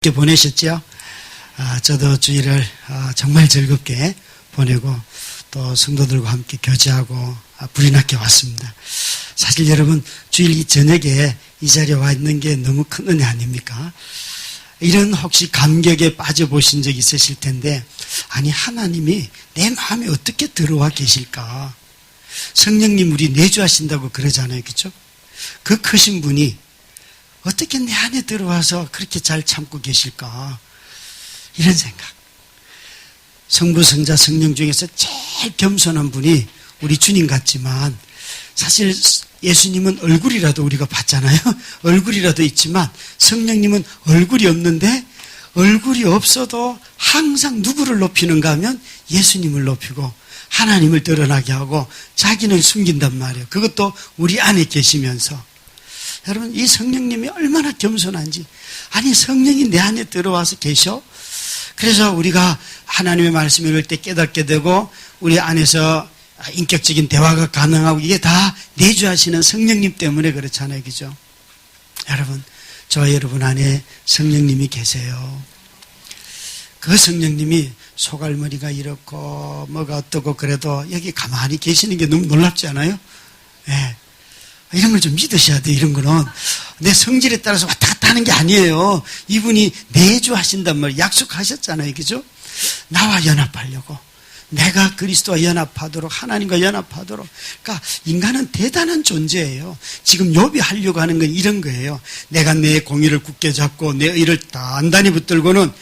즐겁게 보내셨죠? 저도 주일을 정말 즐겁게 보내고 또 성도들과 함께 교제하고 불이 났게 왔습니다. 사실 여러분 주일 저녁에 이 자리에 와 있는 게 너무 큰 은혜 아닙니까? 이런 혹시 감격에 빠져보신 적 있으실 텐데, 아니 하나님이 내 마음에 어떻게 들어와 계실까? 성령님 우리 내주하신다고 그러잖아요, 그렇죠? 그 크신 분이 어떻게 내 안에 들어와서 그렇게 잘 참고 계실까? 이런 생각. 성부, 성자, 성령 중에서 제일 겸손한 분이 우리 주님 같지만, 사실 예수님은 얼굴이라도 우리가 봤잖아요. 얼굴이라도 있지만 성령님은 얼굴이 없는데, 얼굴이 없어도 항상 누구를 높이는가 하면 예수님을 높이고 하나님을 드러나게 하고 자기는 숨긴단 말이에요. 그것도 우리 안에 계시면서. 여러분 이 성령님이 얼마나 겸손한지. 아니 성령이 내 안에 들어와서 계셔. 그래서 우리가 하나님의 말씀을 읽을 때 깨닫게 되고 우리 안에서 인격적인 대화가 가능하고, 이게 다 내주하시는 성령님 때문에 그렇잖아요, 그죠? 여러분 저와 여러분 안에 성령님이 계세요. 그 성령님이 소갈머리가 이렇고 뭐가 어떠고 그래도 여기 가만히 계시는 게 너무 놀랍지 않아요? 네. 이런 걸 좀 믿으셔야 돼요. 이런 거는 내 성질에 따라서 왔다 갔다 하는 게 아니에요. 이분이 내주하신단 말이에요. 약속하셨잖아요, 그죠? 나와 연합하려고, 내가 그리스도와 연합하도록, 하나님과 연합하도록. 그러니까 인간은 대단한 존재예요. 지금 욥이 하려고 하는 건 이런 거예요. 내가 내 공의를 굳게 잡고 내 의를 단단히 붙들고는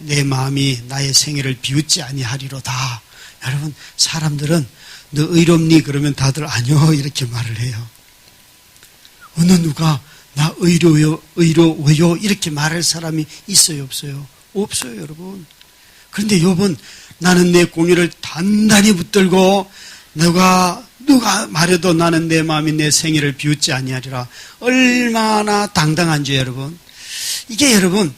내 마음이 나의 생애를 비웃지 아니하리로다. 여러분 사람들은 너 의롭니? 그러면 다들 아니요 이렇게 말을 해요. 어느 누가 나 의로워요 이렇게 말할 사람이 있어요, 없어요? 없어요, 여러분. 그런데 욥은 나는 내 공의를 단단히 붙들고 누가 말해도 나는 내 마음이 내 생애를 비웃지 아니하리라. 얼마나 당당한 죄, 여러분. 이게 여러분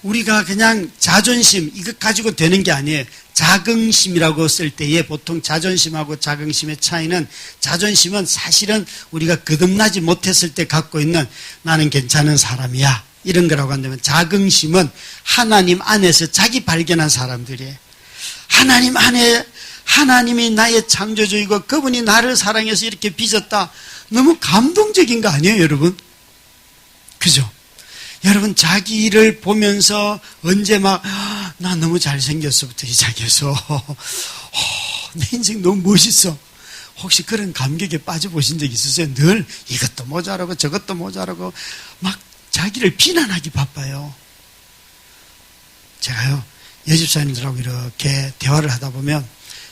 우리가 그냥 자존심 이것 가지고 되는 게 아니에요. 자긍심이라고 쓸 때에 보통 자존심하고 자긍심의 차이는, 자존심은 사실은 우리가 거듭나지 못했을 때 갖고 있는 나는 괜찮은 사람이야 이런 거라고 한다면, 자긍심은 하나님 안에서 자기 발견한 사람들이에요. 하나님 안에 하나님이 나의 창조주이고 그분이 나를 사랑해서 이렇게 빚었다. 너무 감동적인 거 아니에요, 여러분? 그죠? 여러분 자기 일을 보면서 언제 막 나 너무 잘생겼어부터 시작해서 내 인생 너무 멋있어. 혹시 그런 감격에 빠져보신 적 있으세요? 늘 이것도 모자라고 저것도 모자라고 막 자기를 비난하기 바빠요. 제가요 여집사님들하고 이렇게 대화를 하다 보면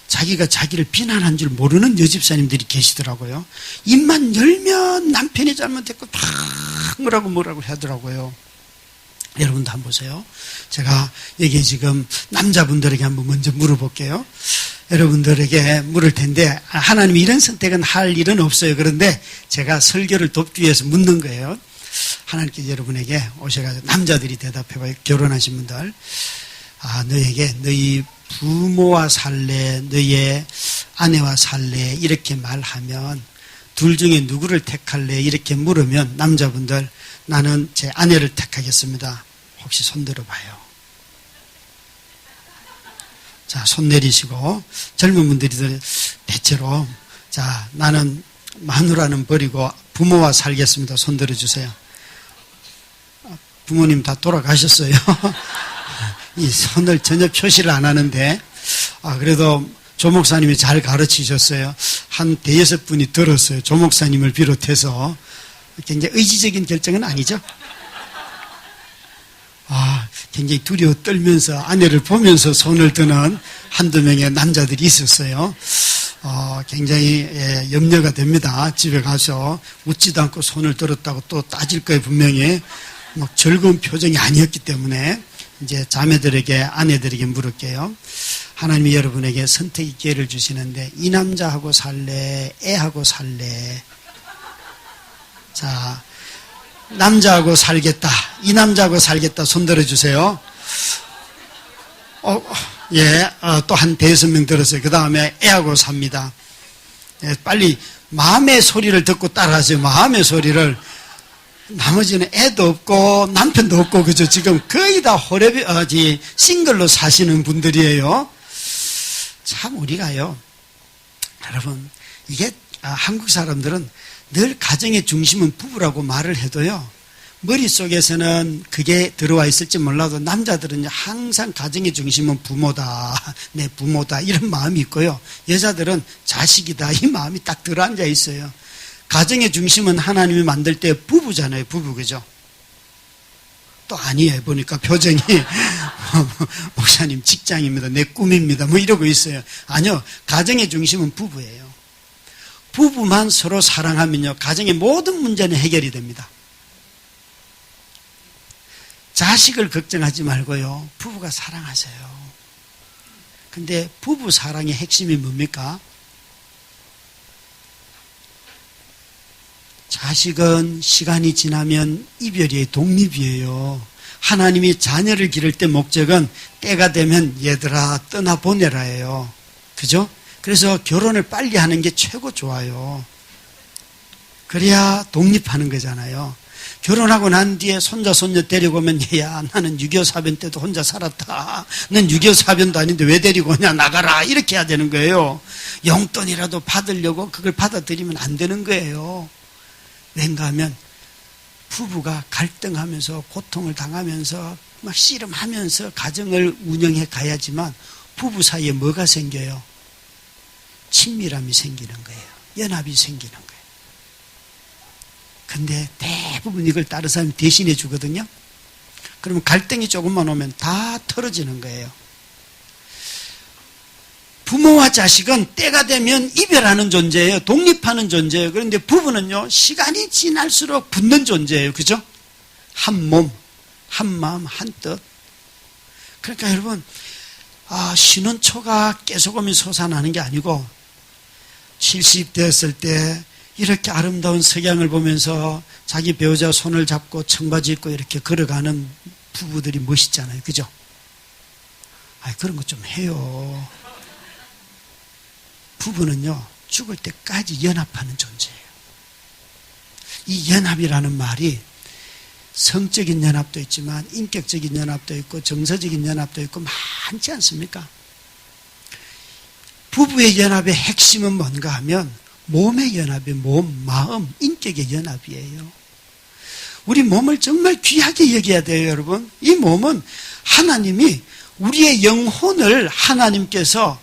자기가 자기를 비난한 줄 모르는 여집사님들이 계시더라고요. 입만 열면 남편이 잘못했고 막 뭐라고 하더라고요. 여러분도 한번 보세요. 제가 여기 지금 남자분들에게 한번 먼저 물어볼게요. 여러분들에게 물을 텐데, 하나님이 이런 선택은 할 일은 없어요. 그런데 제가 설교를 돕기 위해서 묻는 거예요. 하나님께서 여러분에게 오셔가지고 남자들이 대답해봐요. 결혼하신 분들. 너에게 너희 부모와 살래, 너의 아내와 살래 이렇게 말하면 둘 중에 누구를 택할래 이렇게 물으면 남자분들, 나는 제 아내를 택하겠습니다. 혹시 손 들어봐요. 자, 손 내리시고. 젊은 분들이 대체로 자, 나는 마누라는 버리고 부모와 살겠습니다. 손 들어주세요. 부모님 다 돌아가셨어요. 이 손을 전혀 표시를 안 하는데, 그래도 조 목사님이 잘 가르치셨어요. 한 대여섯 분이 들었어요. 조 목사님을 비롯해서. 굉장히 의지적인 결정은 아니죠. 굉장히 두려워 떨면서 아내를 보면서 손을 드는 한두 명의 남자들이 있었어요. 굉장히 염려가 됩니다. 집에 가서 웃지도 않고 손을 들었다고 또 따질 거예요, 분명히. 막 즐거운 표정이 아니었기 때문에. 이제 자매들에게, 아내들에게 물을게요. 하나님이 여러분에게 선택의 기회를 주시는데, 이 남자하고 살래, 애하고 살래. 자, 남자하고 살겠다, 이 남자하고 살겠다, 손 들어주세요. 또 한 5명 들었어요. 그 다음에 애하고 삽니다. 빨리 마음의 소리를 듣고 따라하세요. 마음의 소리를. 나머지는 애도 없고 남편도 없고 그죠? 지금 거의 다 싱글로 사시는 분들이에요. 참 우리가요, 여러분, 이게 한국 사람들은 늘 가정의 중심은 부부라고 말을 해도요, 머릿속에서는 그게 들어와 있을지 몰라도 남자들은 항상 가정의 중심은 부모다, 내 부모다 이런 마음이 있고요, 여자들은 자식이다 이 마음이 딱 들어앉아 있어요. 가정의 중심은 하나님이 만들 때 부부잖아요. 부부, 그죠? 또 아니에요. 보니까 표정이 목사님 직장입니다, 내 꿈입니다 뭐 이러고 있어요. 아니요, 가정의 중심은 부부예요. 부부만 서로 사랑하면요, 가정의 모든 문제는 해결이 됩니다. 자식을 걱정하지 말고요, 부부가 사랑하세요. 근데 부부 사랑의 핵심이 뭡니까? 자식은 시간이 지나면 이별이에요. 독립이에요. 하나님이 자녀를 기를 때 목적은 때가 되면 얘들아 떠나보내라예요. 그죠? 그래서 결혼을 빨리 하는 게 최고 좋아요. 그래야 독립하는 거잖아요. 결혼하고 난 뒤에 손자 손녀 데리고 오면 얘야 나는 6.25 사변 때도 혼자 살았다. 넌 6.25 사변도 아닌데 왜 데리고 오냐, 나가라, 이렇게 해야 되는 거예요. 용돈이라도 받으려고 그걸 받아들이면 안 되는 거예요. 왠가 하면 부부가 갈등하면서 고통을 당하면서 막 씨름하면서 가정을 운영해 가야지만 부부 사이에 뭐가 생겨요? 친밀함이 생기는 거예요. 연합이 생기는 거예요. 근데 대부분 이걸 다른 사람이 대신해 주거든요. 그러면 갈등이 조금만 오면 다 털어지는 거예요. 부모와 자식은 때가 되면 이별하는 존재예요. 독립하는 존재예요. 그런데 부부는요, 시간이 지날수록 붙는 존재예요. 그죠? 한 몸, 한 마음, 한 뜻. 그러니까 여러분, 쉬는 초가 깨소금이 솟아나는 게 아니고 70 되었을 때 이렇게 아름다운 석양을 보면서 자기 배우자 손을 잡고 청바지 입고 이렇게 걸어가는 부부들이 멋있잖아요. 그죠? 그런 거 좀 해요. 부부는요, 죽을 때까지 연합하는 존재예요. 이 연합이라는 말이 성적인 연합도 있지만 인격적인 연합도 있고 정서적인 연합도 있고 많지 않습니까? 부부의 연합의 핵심은 뭔가 하면 몸의 연합이 몸, 마음, 인격의 연합이에요. 우리 몸을 정말 귀하게 여겨야 돼요, 여러분. 이 몸은 하나님이 우리의 영혼을 하나님께서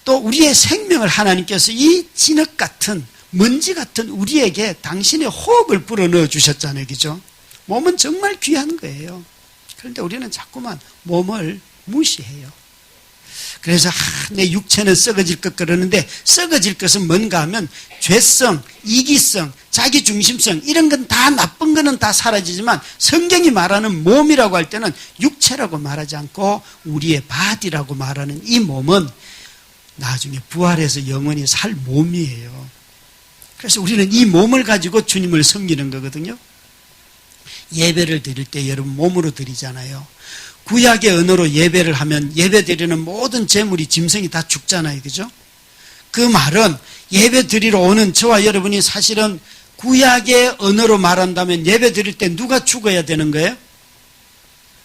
또 우리의 생명을 하나님께서 이 진흙 같은 먼지 같은 우리에게 당신의 호흡을 불어넣어 주셨잖아요. 그죠? 몸은 정말 귀한 거예요. 그런데 우리는 자꾸만 몸을 무시해요. 그래서 내 육체는 썩어질 것 그러는데 썩어질 것은 뭔가 하면 죄성, 이기성, 자기중심성 이런 건 다 나쁜 거는 다 사라지지만 성경이 말하는 몸이라고 할 때는 육체라고 말하지 않고 우리의 바디라고 말하는 이 몸은 나중에 부활해서 영원히 살 몸이에요. 그래서 우리는 이 몸을 가지고 주님을 섬기는 거거든요. 예배를 드릴 때 여러분 몸으로 드리잖아요. 구약의 언어로 예배를 하면 예배 드리는 모든 재물이 짐승이 다 죽잖아요. 그죠? 그 말은 예배 드리러 오는 저와 여러분이 사실은 구약의 언어로 말한다면 예배 드릴 때 누가 죽어야 되는 거예요?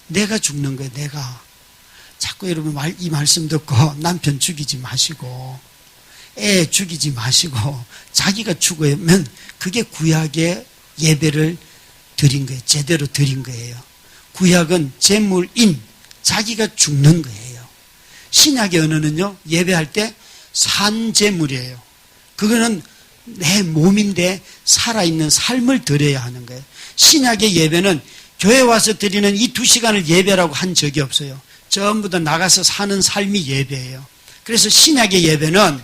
내가 죽는 거예요. 내가. 자꾸 여러분 이 말씀 듣고 남편 죽이지 마시고 애 죽이지 마시고 자기가 죽으면 그게 구약의 예배를 드린 거예요. 제대로 드린 거예요. 구약은 제물인 자기가 죽는 거예요. 신약의 언어는요, 예배할 때 산제물이에요. 그거는 내 몸인데 살아있는 삶을 드려야 하는 거예요. 신약의 예배는 교회 와서 드리는 이 2시간을 예배라고 한 적이 없어요. 전부 다 나가서 사는 삶이 예배예요. 그래서 신약의 예배는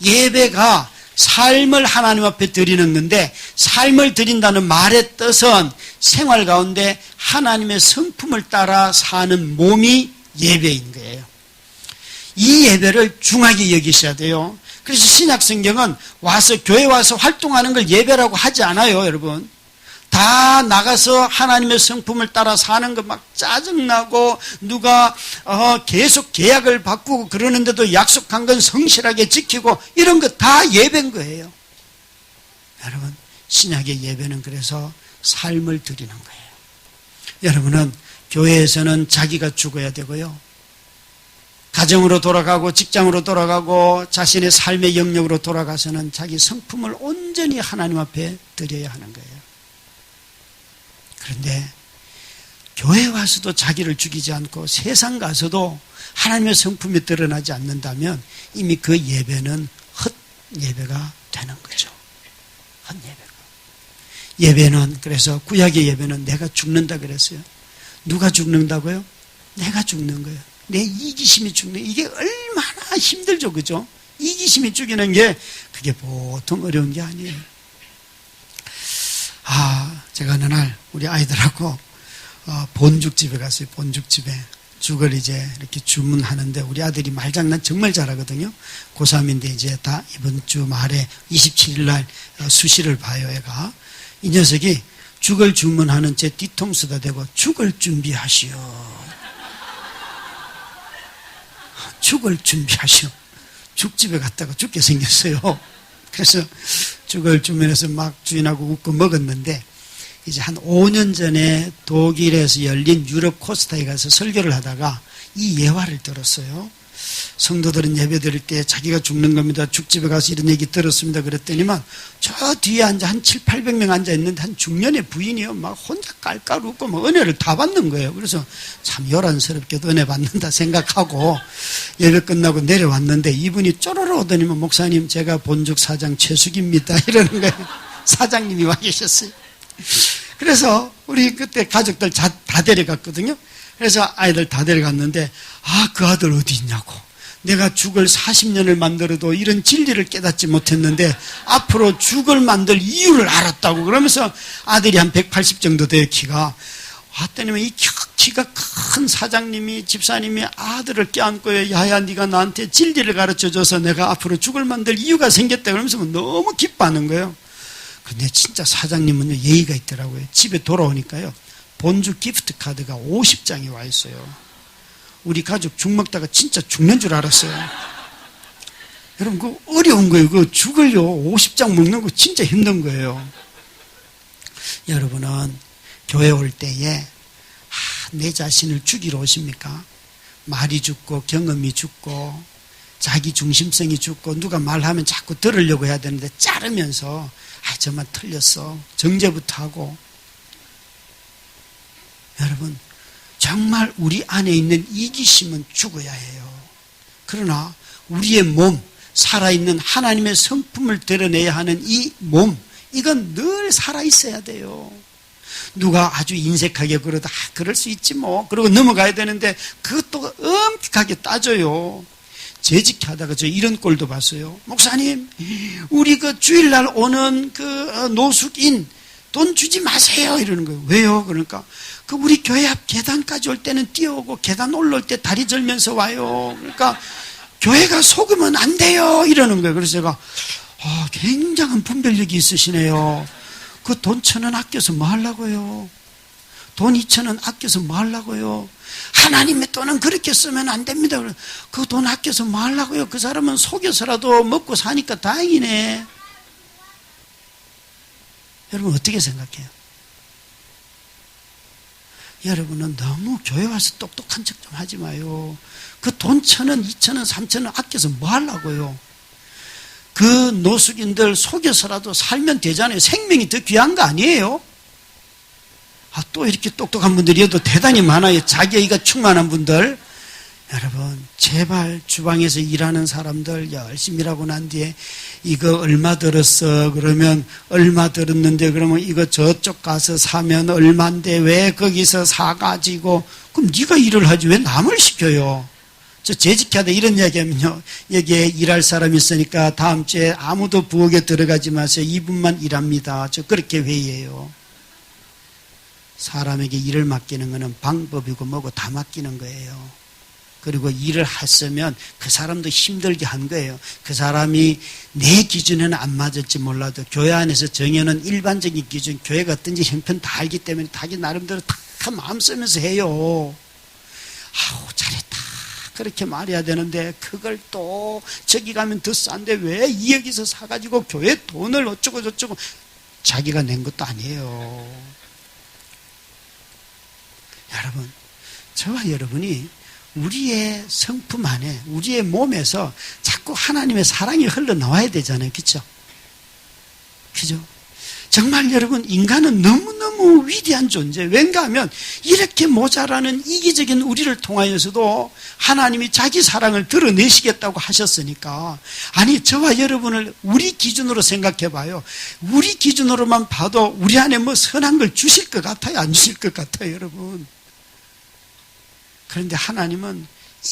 예배가 삶을 하나님 앞에 드리는 건데 삶을 드린다는 말의 뜻은 생활 가운데 하나님의 성품을 따라 사는 몸이 예배인 거예요. 이 예배를 중하게 여기셔야 돼요. 그래서 신약 성경은 와서 교회 와서 활동하는 걸 예배라고 하지 않아요, 여러분. 다 나가서 하나님의 성품을 따라 사는 거 막 짜증나고 누가 계속 계약을 바꾸고 그러는데도 약속한 건 성실하게 지키고 이런 거 다 예배인 거예요. 여러분, 신약의 예배는 그래서 삶을 드리는 거예요. 여러분은 교회에서는 자기가 죽어야 되고요. 가정으로 돌아가고 직장으로 돌아가고 자신의 삶의 영역으로 돌아가서는 자기 성품을 온전히 하나님 앞에 드려야 하는 거예요. 그런데 교회 와서도 자기를 죽이지 않고 세상 가서도 하나님의 성품이 드러나지 않는다면 이미 그 예배는 헛 예배가 되는 거죠. 헛 예배가. 예배는 그래서 구약의 예배는 내가 죽는다 그랬어요. 누가 죽는다고요? 내가 죽는 거예요. 내 이기심이 죽는, 이게 얼마나 힘들죠, 그죠? 이기심이 죽이는 게 그게 보통 어려운 게 아니에요. 제가 어느 날 우리 아이들하고 본죽집에 갔어요. 본죽집에 죽을 이제 이렇게 주문하는데 우리 아들이 말장난 정말 잘하거든요. 고3인데 이제 다 이번 주 말에 27일 날 수시를 봐요, 애가. 이 녀석이 죽을 주문하는 제 뒤통수다 대고 죽을 준비하시오. 죽을 준비하시오. 죽집에 갔다가 죽게 생겼어요. 그래서 죽을 주문해서 막 주인하고 웃고 먹었는데 이제 한 5년 전에 독일에서 열린 유럽 코스타에 가서 설교를 하다가 이 예화를 들었어요. 성도들은 예배 드릴 때 자기가 죽는 겁니다. 죽집에 가서 이런 얘기 들었습니다. 그랬더니만 저 뒤에 앉아 한 700~800명 앉아 있는데 한 중년의 부인이요. 막 혼자 깔깔 웃고 막 은혜를 다 받는 거예요. 그래서 참 요란스럽게도 은혜 받는다 생각하고 예배 끝나고 내려왔는데 이분이 쪼르르 오더니만 목사님 제가 본죽 사장 최숙입니다. 이러는 거예요. 사장님이 와 계셨어요. 그래서 우리 그때 가족들 다 데려갔거든요. 그래서 아이들 다 데려갔는데 그 아들 어디 있냐고. 내가 죽을 40년을 만들어도 이런 진리를 깨닫지 못했는데 앞으로 죽을 만들 이유를 알았다고. 그러면서 아들이 한 180 정도 돼요, 키가. 왔더니 이 키가 큰 사장님이, 집사님이 아들을 껴안고 야야 네가 나한테 진리를 가르쳐줘서 내가 앞으로 죽을 만들 이유가 생겼다 그러면서 너무 기뻐하는 거예요. 근데 진짜 사장님은 예의가 있더라고요. 집에 돌아오니까요, 본죽 기프트 카드가 50장이 와 있어요. 우리 가족 죽 먹다가 진짜 죽는 줄 알았어요. 여러분, 그거 어려운 거예요. 그 죽을요 50장 먹는 거 진짜 힘든 거예요. 여러분은 교회 올 때에 내 자신을 죽이러 오십니까? 말이 죽고 경험이 죽고 자기 중심성이 죽고 누가 말하면 자꾸 들으려고 해야 되는데 자르면서 저만 틀렸어 정죄부터 하고. 여러분, 정말 우리 안에 있는 이기심은 죽어야 해요. 그러나 우리의 몸, 살아있는 하나님의 성품을 드러내야 하는 이 몸, 이건 늘 살아있어야 돼요. 누가 아주 인색하게 그러다 그럴 수 있지 뭐 그러고 넘어가야 되는데 그것도 엄격하게 따져요. 재직히 하다가 저 이런 꼴도 봤어요. 목사님, 우리 그 주일날 오는 그 노숙인 돈 주지 마세요 이러는 거예요. 왜요? 그러니까 그 우리 교회 앞 계단까지 올 때는 뛰어오고 계단 올라올 때 다리 절면서 와요. 그러니까 교회가 속으면 안 돼요 이러는 거예요. 그래서 제가 굉장한 분별력이 있으시네요. 그 돈 1,000원 아껴서 뭐 하려고요? 돈 2,000원 아껴서 뭐 하려고요? 하나님의 돈은 그렇게 쓰면 안 됩니다. 그 돈 아껴서 뭐 하려고요? 그 사람은 속여서라도 먹고 사니까 다행이네. 여러분 어떻게 생각해요? 여러분은 너무 교회 와서 똑똑한 척 좀 하지 마요. 그 돈 1,000원, 2,000원, 3,000원 아껴서 뭐 하려고요? 그 노숙인들 속여서라도 살면 되잖아요. 생명이 더 귀한 거 아니에요? 또 이렇게 똑똑한 분들이어도 대단히 많아요. 자기애가 충만한 분들. 여러분, 제발 주방에서 일하는 사람들 열심히 일하고 난 뒤에 이거 얼마 들었어? 그러면 얼마 들었는데 그러면 이거 저쪽 가서 사면 얼마인데 왜 거기서 사가지고 그럼 네가 일을 하지 왜 남을 시켜요? 저 재직하다 이런 이야기하면요, 여기에 일할 사람이 있으니까 다음 주에 아무도 부엌에 들어가지 마세요. 2분만 일합니다. 저 그렇게 회의해요. 사람에게 일을 맡기는 것은 방법이고 뭐고 다 맡기는 거예요. 그리고 일을 했으면 그 사람도 힘들게 한 거예요. 그 사람이 내 기준에는 안 맞을지 몰라도 교회 안에서 정해놓은 일반적인 기준, 교회가 어떤지 형편 다 알기 때문에 자기 나름대로 다 마음 쓰면서 해요. 잘했다 그렇게 말해야 되는데 그걸 또 저기 가면 더 싼데 왜 이 여기서 사가지고 교회 돈을 어쩌고 저쩌고. 자기가 낸 것도 아니에요. 여러분, 저와 여러분이 우리의 성품 안에, 우리의 몸에서 자꾸 하나님의 사랑이 흘러나와야 되잖아요. 그렇죠? 그죠? 정말 여러분, 인간은 너무너무 위대한 존재. 왠가 하면 이렇게 모자라는 이기적인 우리를 통하여서도 하나님이 자기 사랑을 드러내시겠다고 하셨으니까, 아니 저와 여러분을 우리 기준으로 생각해 봐요. 우리 기준으로만 봐도 우리 안에 뭐 선한 걸 주실 것 같아요? 안 주실 것 같아요, 여러분? 그런데 하나님은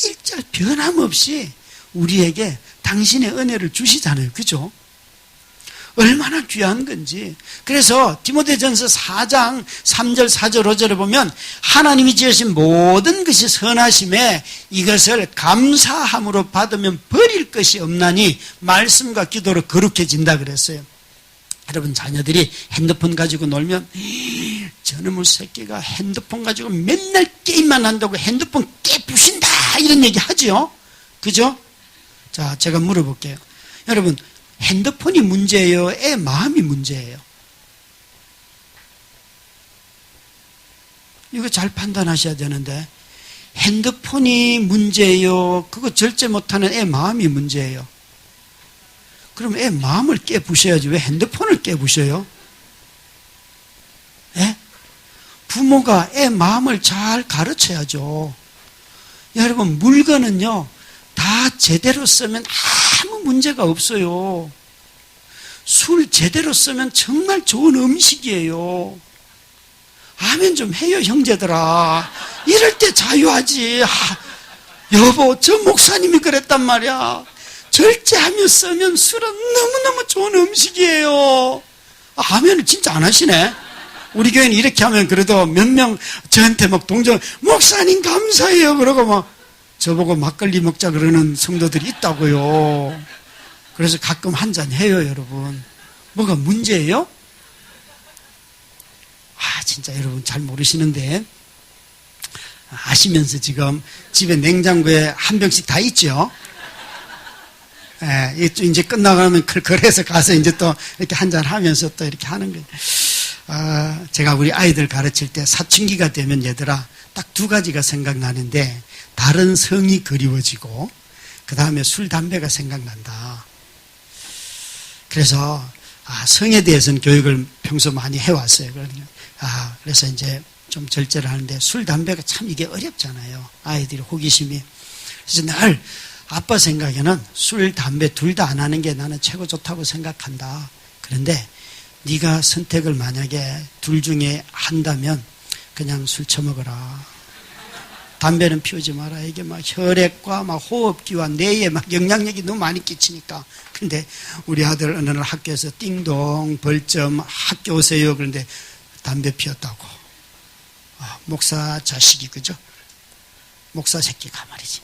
일절 변함없이 우리에게 당신의 은혜를 주시잖아요. 그죠? 얼마나 귀한 건지. 그래서 디모데전서 4장 3절 4절 5절에 보면 하나님이 지으신 모든 것이 선하심에 이것을 감사함으로 받으면 버릴 것이 없나니 말씀과 기도로 거룩해진다 그랬어요. 여러분, 자녀들이 핸드폰 가지고 놀면 저놈의 새끼가 핸드폰 가지고 맨날 게임만 한다고 핸드폰 깨부신다 이런 얘기 하죠. 그죠? 자, 제가 물어볼게요. 여러분, 핸드폰이 문제예요? 애 마음이 문제예요? 이거 잘 판단하셔야 되는데, 핸드폰이 문제예요? 그거 절제 못하는 애 마음이 문제예요? 그럼 애 마음을 깨부셔야지 왜 핸드폰을 깨부셔요? 예? 부모가 애 마음을 잘 가르쳐야죠. 여러분, 물건은요 다 제대로 쓰면 아무 문제가 없어요. 술 제대로 쓰면 정말 좋은 음식이에요. 아멘 좀 해요, 형제들아. 이럴 때 자유하지. 여보, 저 목사님이 그랬단 말이야. 절제하며 쓰면 술은 너무너무 좋은 음식이에요. 아멘을 진짜 안 하시네. 우리 교회는 이렇게 하면 그래도 몇 명 저한테 막 동정, 목사님 감사해요 그러고 막 저보고 막걸리 먹자 그러는 성도들이 있다고요. 그래서 가끔 한잔 해요, 여러분. 뭐가 문제예요? 진짜 여러분 잘 모르시는데, 아시면서 지금 집에 냉장고에 한 병씩 다 있죠? 예, 이제 끝나가면 걸해서 가서 이제 또 이렇게 한잔 하면서 또 이렇게 하는 거예요. 제가 우리 아이들 가르칠 때 사춘기가 되면 얘들아, 딱 두 가지가 생각나는데, 다른 성이 그리워지고 그 다음에 술, 담배가 생각난다. 그래서 성에 대해서는 교육을 평소 많이 해왔어요. 그래서 이제 좀 절제를 하는데 술, 담배가 참 이게 어렵잖아요. 아이들이 호기심이. 그래서 늘 아빠 생각에는 술, 담배 둘 다 안 하는 게 나는 최고 좋다고 생각한다. 그런데 네가 선택을 만약에 둘 중에 한다면 그냥 술 처먹어라. 담배는 피우지 마라. 이게 막 혈액과 막 호흡기와 뇌에 막 영향력이 너무 많이 끼치니까. 근데 우리 아들 어느 날 학교에서 띵동 벌점 학교 오세요. 그런데 담배 피웠다고. 목사 자식이, 그죠? 목사 새끼가 말이지.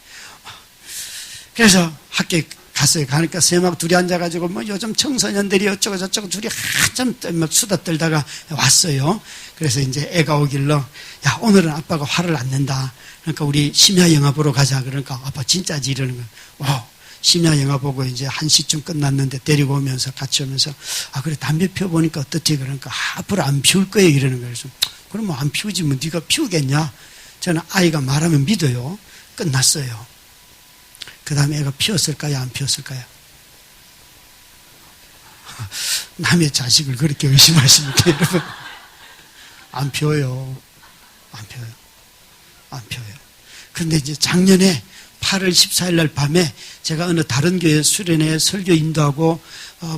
그래서 학교에 갔어요. 가니까 쌤하고 둘이 앉아가지고 뭐 요즘 청소년들이 어쩌고 저쩌고 둘이 한참 막 수다 떨다가 왔어요. 그래서 이제 애가 오길로, 야, 오늘은 아빠가 화를 안 낸다. 그러니까 우리 심야 영화 보러 가자. 그러니까 아빠 진짜지 이러는 거예요. 심야 영화 보고 이제 1시쯤 끝났는데 데리고 오면서 같이 오면서, 그래 담배 피워보니까 어떻지? 그러니까 앞으로 안 피울 거예요 이러는 거예요. 그래서 그럼 뭐 안 피우지 뭐 네가 피우겠냐? 저는 아이가 말하면 믿어요. 끝났어요. 그 다음에 애가 피웠을까요? 안 피웠을까요? 남의 자식을 그렇게 의심하십니까, 여러분? 안 피워요. 안 피워요. 안 피워요. 근데 이제 작년에 8월 14일 날 밤에 제가 어느 다른 교회 수련회 설교 인도하고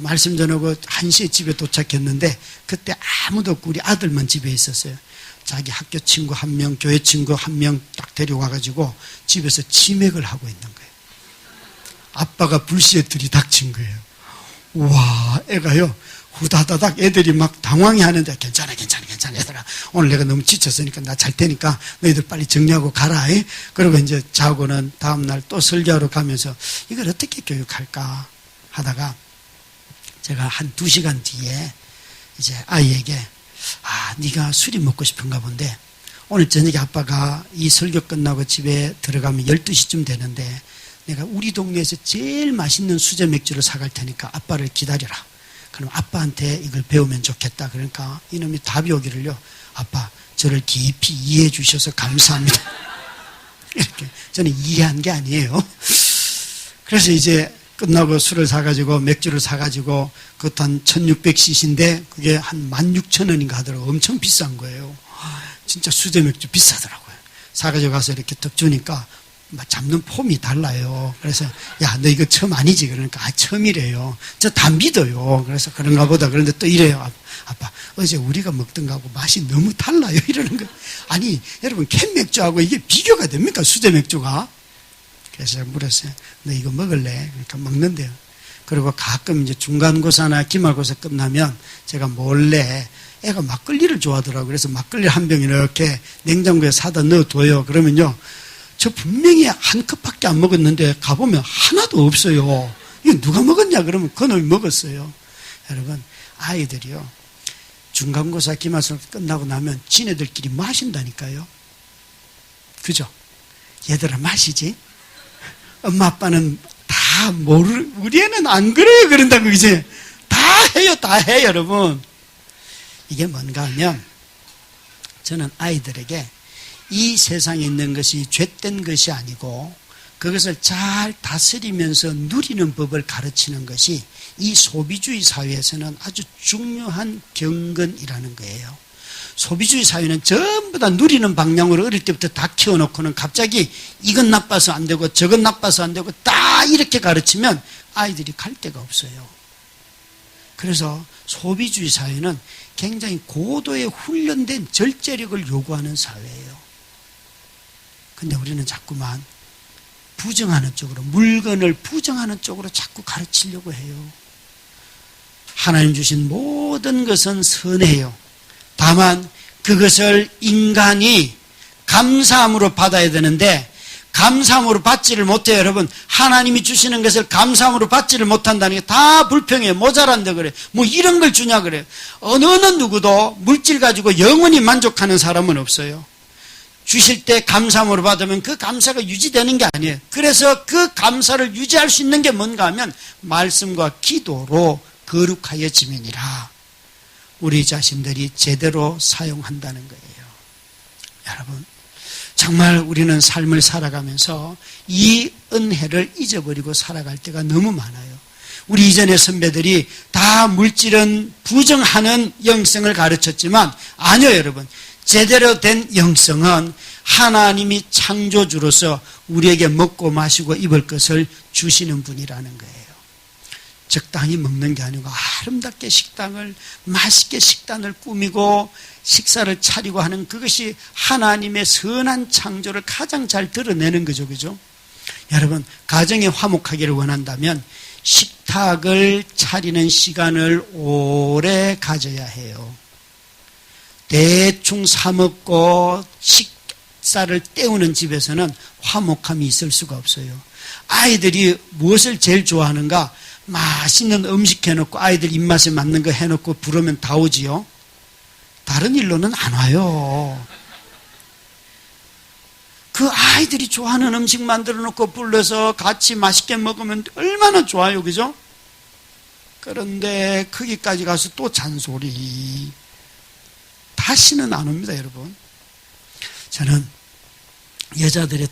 말씀 전하고 1시에 집에 도착했는데 그때 아무도 없고 우리 아들만 집에 있었어요. 자기 학교 친구 한 명, 교회 친구 한 명 딱 데려와가지고 집에서 치맥을 하고 있는 거예요. 아빠가 불시에 들이닥친 거예요. 우와, 애가요, 후다다닥 애들이 막 당황해 하는데, 괜찮아, 얘들아. 오늘 내가 너무 지쳤으니까 나 잘 테니까 너희들 빨리 정리하고 가라. 그리고 이제 자고는 다음날 또 설교하러 가면서 이걸 어떻게 교육할까 하다가 제가 한 2시간 뒤에 이제 아이에게, 네가 술이 먹고 싶은가 본데, 오늘 저녁에 아빠가 이 설교 끝나고 집에 들어가면 12시쯤 되는데, 내가 우리 동네에서 제일 맛있는 수제 맥주를 사갈 테니까 아빠를 기다려라. 그럼 아빠한테 이걸 배우면 좋겠다. 그러니까 이놈이 답이 오기를요. 아빠, 저를 깊이 이해해 주셔서 감사합니다. 이렇게. 저는 이해한 게 아니에요. 그래서 이제 끝나고 술을 사가지고 맥주를 사가지고 그것도 한 1600cc인데 그게 한 16,000원인가 하더라고요. 엄청 비싼 거예요. 진짜 수제 맥주 비싸더라고요. 사가지고 가서 이렇게 딱 주니까 잡는 폼이 달라요. 그래서 야, 너 이거 처음 아니지? 그러니까 처음이래요. 저 다 믿어요. 그래서 그런가 보다. 그런데 또 이래요. 아빠, 어제 우리가 먹던 거하고 맛이 너무 달라요. 이러는 거. 아니, 여러분 캔 맥주하고 이게 비교가 됩니까? 수제 맥주가. 그래서 물었어요. 너 이거 먹을래? 그러니까 먹는데요. 그리고 가끔 이제 중간고사나 기말고사 끝나면 제가 몰래 애가 막걸리를 좋아하더라고요. 그래서 막걸리 한 병 이렇게 냉장고에 사다 넣어둬요. 그러면요. 저 분명히 한 컵밖에 안 먹었는데 가보면 하나도 없어요. 이거 누가 먹었냐? 그러면 그놈이 먹었어요. 여러분, 아이들이요. 중간고사 기말고사 끝나고 나면 지네들끼리 마신다니까요. 그죠? 얘들아 마시지? 엄마 아빠는 다 우리 애는 안 그래요. 그런다고, 그지? 다 해요. 다 해, 여러분. 이게 뭔가 하면 저는 아이들에게 이 세상에 있는 것이 죄된 것이 아니고 그것을 잘 다스리면서 누리는 법을 가르치는 것이 이 소비주의 사회에서는 아주 중요한 경건이라는 거예요. 소비주의 사회는 전부 다 누리는 방향으로 어릴 때부터 다 키워놓고는 갑자기 이건 나빠서 안 되고 저건 나빠서 안 되고 다 이렇게 가르치면 아이들이 갈 데가 없어요. 그래서 소비주의 사회는 굉장히 고도의 훈련된 절제력을 요구하는 사회예요. 근데 우리는 자꾸만 부정하는 쪽으로, 물건을 부정하는 쪽으로 자꾸 가르치려고 해요. 하나님 주신 모든 것은 선해요. 다만 그것을 인간이 감사함으로 받아야 되는데 감사함으로 받지를 못해요. 여러분, 하나님이 주시는 것을 감사함으로 받지를 못한다는 게 다 불평해요. 모자란다 그래요. 뭐 이런 걸 주냐 그래요. 어느 누구도 물질 가지고 영원히 만족하는 사람은 없어요. 주실 때 감사함으로 받으면 그 감사가 유지되는 게 아니에요. 그래서 그 감사를 유지할 수 있는 게 뭔가 하면 말씀과 기도로 거룩하여짐이니라. 우리 자신들이 제대로 사용한다는 거예요. 여러분, 정말 우리는 삶을 살아가면서 이 은혜를 잊어버리고 살아갈 때가 너무 많아요. 우리 이전의 선배들이 다 물질은 부정하는 영성을 가르쳤지만 아니요, 여러분. 제대로 된 영성은 하나님이 창조주로서 우리에게 먹고 마시고 입을 것을 주시는 분이라는 거예요. 적당히 먹는 게 아니고 아름답게 맛있게 식단을 꾸미고 식사를 차리고 하는 그것이 하나님의 선한 창조를 가장 잘 드러내는 거죠. 그죠? 여러분, 가정이 화목하기를 원한다면 식탁을 차리는 시간을 오래 가져야 해요. 대충 사먹고 식사를 때우는 집에서는 화목함이 있을 수가 없어요. 아이들이 무엇을 제일 좋아하는가? 맛있는 음식 해놓고 아이들 입맛에 맞는 거 해놓고 부르면 다 오지요. 다른 일로는 안 와요. 그 아이들이 좋아하는 음식 만들어 놓고 불러서 같이 맛있게 먹으면 얼마나 좋아요. 그죠? 그런데 거기까지 가서 또 잔소리. 다시는 안 옵니다, 여러분. 저는 여자들의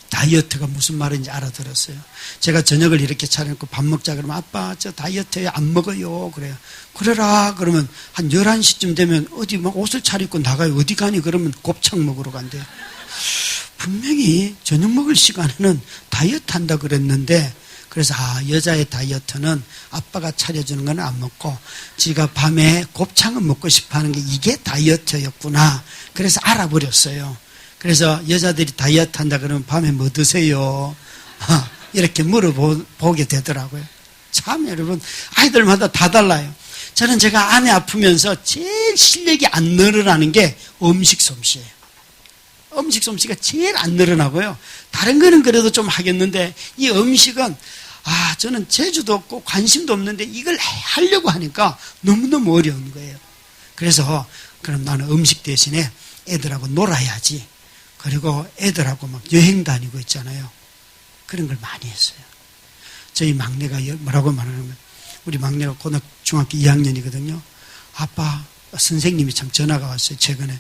다이어트가 무슨 말인지 알아들었어요. 제가 저녁을 이렇게 차려놓고 밥 먹자 그러면 아빠 저 다이어트에 안 먹어요. 그래요. 그래라. 그러면 한 11시쯤 되면 어디 막 옷을 차려입고 나가요. 어디 가니? 그러면 곱창 먹으러 간대요. 분명히 저녁 먹을 시간에는 다이어트 한다 그랬는데 그래서 여자의 다이어트는 아빠가 차려주는 건 안 먹고 지가 밤에 곱창은 먹고 싶어하는 게 이게 다이어트였구나. 그래서 알아버렸어요. 그래서 여자들이 다이어트 한다 그러면 밤에 뭐 드세요? 이렇게 물어보게 되더라고요. 참 여러분, 아이들마다 다 달라요. 저는 제가 아내 아프면서 제일 실력이 안 늘어나는 게 음식 솜씨예요. 음식 솜씨가 제일 안 늘어나고요. 다른 거는 그래도 좀 하겠는데 이 음식은 저는 재주도 없고 관심도 없는데 이걸 하려고 하니까 너무너무 어려운 거예요. 그래서 그럼 나는 음식 대신에 애들하고 놀아야지. 그리고 애들하고 막 여행 다니고 있잖아요. 그런 걸 많이 했어요. 저희 막내가 뭐라고 말하냐면 우리 막내가 중학교 2학년이거든요. 아빠, 선생님이 참 전화가 왔어요, 최근에.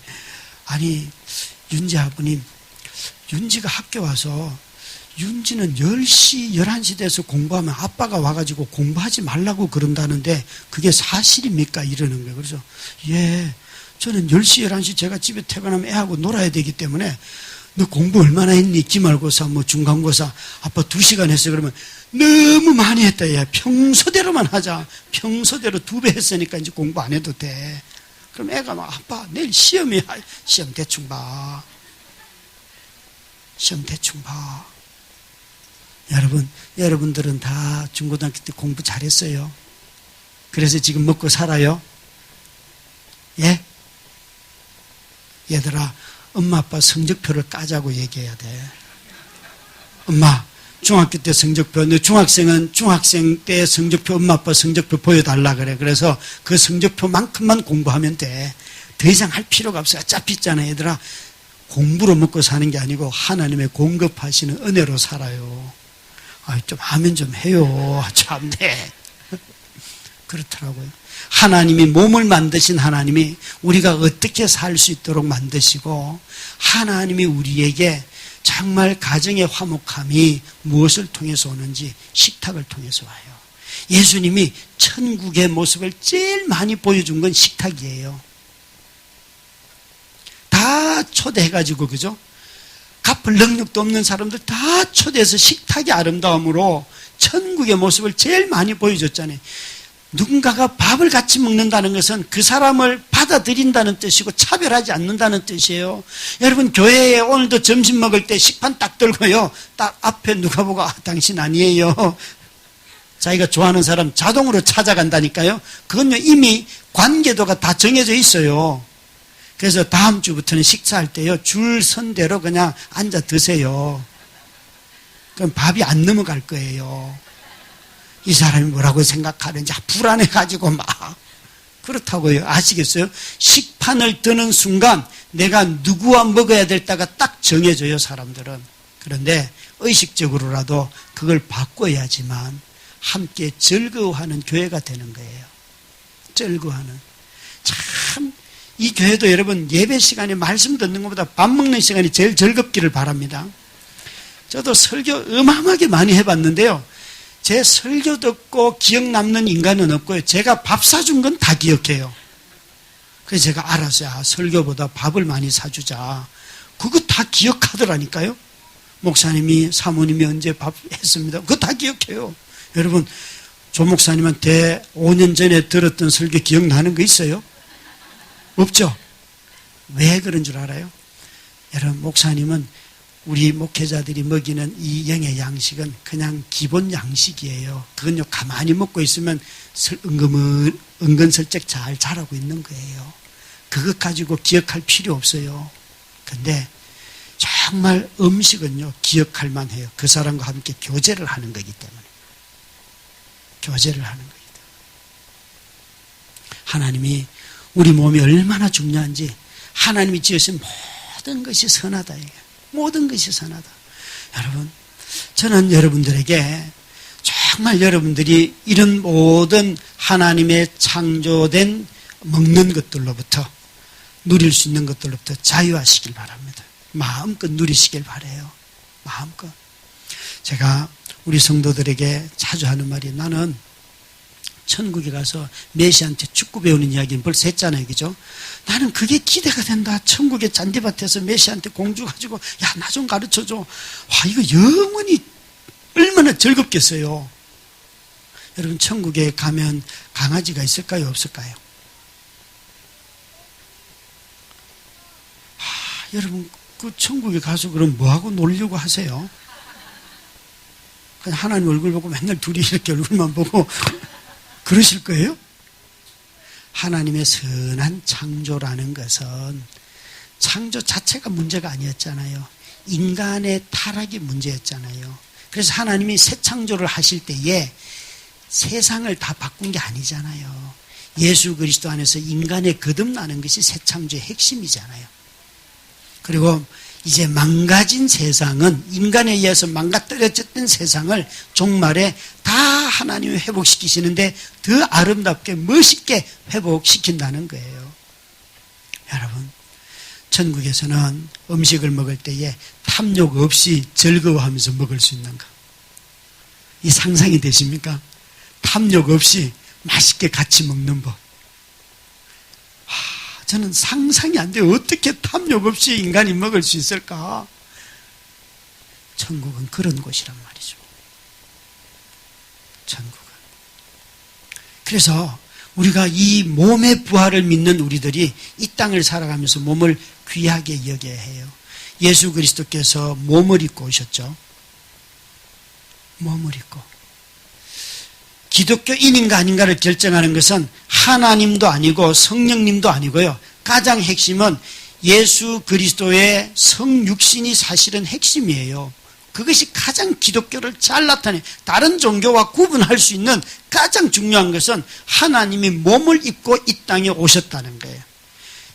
아니, 윤지 아버님, 윤지가 학교 와서 윤지는 10시, 11시 돼서 공부하면 아빠가 와가지고 공부하지 말라고 그런다는데 그게 사실입니까? 이러는 거예요. 그래서 예, 저는 10시, 11시 제가 집에 퇴근하면 애하고 놀아야 되기 때문에 너 공부 얼마나 했니? 기말고사, 뭐 중간고사, 아빠 2시간 했어요. 그러면 너무 많이 했다. 야, 평소대로만 하자. 평소대로 2배 했으니까 이제 공부 안 해도 돼. 그럼 애가 막 아빠 내일 시험이야. 시험 대충 봐. 시험 대충 봐. 여러분들은 다 중고등학교 때 공부 잘했어요. 그래서 지금 먹고 살아요. 예? 얘들아, 엄마 아빠 성적표를 까자고 얘기해야 돼. 엄마, 중학교 때 성적표, 너 중학생은 중학생 때 성적표, 엄마 아빠 성적표 보여달라 그래. 그래서 그 성적표만큼만 공부하면 돼. 더 이상 할 필요가 없어. 어차피 있잖아, 얘들아. 공부로 먹고 사는 게 아니고 하나님의 공급하시는 은혜로 살아요. 좀 하면 좀 해요. 참네. 그렇더라고요. 하나님이 몸을 만드신 하나님이 우리가 어떻게 살 수 있도록 만드시고 하나님이 우리에게 정말 가정의 화목함이 무엇을 통해서 오는지 식탁을 통해서 와요. 예수님이 천국의 모습을 제일 많이 보여준 건 식탁이에요. 다 초대해가지고, 그죠? 갚을 능력도 없는 사람들 다 초대해서 식탁의 아름다움으로 천국의 모습을 제일 많이 보여줬잖아요. 누군가가 밥을 같이 먹는다는 것은 그 사람을 받아들인다는 뜻이고 차별하지 않는다는 뜻이에요. 여러분, 교회에 오늘도 점심 먹을 때 식판 딱 들고요, 딱 앞에 누가 보고 당신 아니에요. 자기가 좋아하는 사람 자동으로 찾아간다니까요. 그건요, 이미 관계도가 다 정해져 있어요. 그래서 다음 주부터는 식사할 때요, 줄 선 대로 그냥 앉아 드세요. 그럼 밥이 안 넘어갈 거예요. 이 사람이 뭐라고 생각하는지 불안해가지고 막. 그렇다고요. 아시겠어요? 식판을 드는 순간 내가 누구와 먹어야 될 때가 딱 정해져요, 사람들은. 그런데 의식적으로라도 그걸 바꿔야지만 함께 즐거워하는 교회가 되는 거예요. 즐거워하는. 참, 이 교회도 여러분 예배 시간에 말씀 듣는 것보다 밥 먹는 시간이 제일 즐겁기를 바랍니다. 저도 설교 어마어마하게 많이 해봤는데요, 제 설교 듣고 기억 남는 인간은 없고요, 제가 밥 사준 건 다 기억해요. 그래서 제가 알았어요. 설교보다 밥을 많이 사주자. 그거 다 기억하더라니까요. 목사님이, 사모님이 언제 밥 했습니다. 그거 다 기억해요. 여러분, 조 목사님한테 5년 전에 들었던 설교 기억나는 거 있어요? 없죠? 왜 그런 줄 알아요? 여러분, 목사님은 우리 목회자들이 먹이는 이 영의 양식은 그냥 기본 양식이에요. 그건요, 가만히 먹고 있으면 은근슬쩍 잘 자라고 있는 거예요. 그것 가지고 기억할 필요 없어요. 근데 정말 음식은요, 기억할 만해요. 그 사람과 함께 교제를 하는 거기 때문에. 교제를 하는 거기 때문에. 하나님이 우리 몸이 얼마나 중요한지, 하나님이 지으신 모든 것이 선하다. 모든 것이 선하다. 여러분, 저는 여러분들에게 정말 여러분들이 이런 모든 하나님의 창조된 먹는 것들로부터, 누릴 수 있는 것들로부터 자유하시길 바랍니다. 마음껏 누리시길 바라요. 마음껏. 제가 우리 성도들에게 자주 하는 말이, 나는 천국에 가서 메시한테 축구 배우는 이야기는 벌써 했잖아요. 그죠? 나는 그게 기대가 된다. 천국의 잔디밭에서 메시한테 공주 가지고, 야, 나 좀 가르쳐줘. 와, 이거 영원히 얼마나 즐겁겠어요. 여러분, 천국에 가면 강아지가 있을까요? 없을까요? 여러분, 그 천국에 가서 그럼 뭐하고 놀려고 하세요? 그냥 하나님 얼굴 보고 맨날 둘이 이렇게 얼굴만 보고 그러실 거예요? 하나님의 선한 창조라는 것은 창조 자체가 문제가 아니었잖아요. 인간의 타락이 문제였잖아요. 그래서 하나님이 새 창조를 하실 때에 세상을 다 바꾼 게 아니잖아요. 예수 그리스도 안에서 인간의 거듭나는 것이 새 창조의 핵심이잖아요. 그리고 이제 망가진 세상은, 인간에 의해서 망가뜨려졌던 세상을 종말에 다 하나님이 회복시키시는데 더 아름답게 멋있게 회복시킨다는 거예요. 여러분, 천국에서는 음식을 먹을 때에 탐욕 없이 즐거워하면서 먹을 수 있는 거, 이 상상이 되십니까? 탐욕 없이 맛있게 같이 먹는 법. 저는 상상이 안 돼요. 어떻게 탐욕 없이 인간이 먹을 수 있을까? 천국은 그런 곳이란 말이죠. 천국은. 그래서 우리가 이 몸의 부활을 믿는 우리들이 이 땅을 살아가면서 몸을 귀하게 여겨야 해요. 예수 그리스도께서 몸을 입고 오셨죠. 몸을 입고. 기독교인인가 아닌가를 결정하는 것은 하나님도 아니고 성령님도 아니고요. 가장 핵심은 예수 그리스도의 성육신이 사실은 핵심이에요. 그것이 가장 기독교를 잘 나타내, 다른 종교와 구분할 수 있는 가장 중요한 것은 하나님이 몸을 입고 이 땅에 오셨다는 거예요.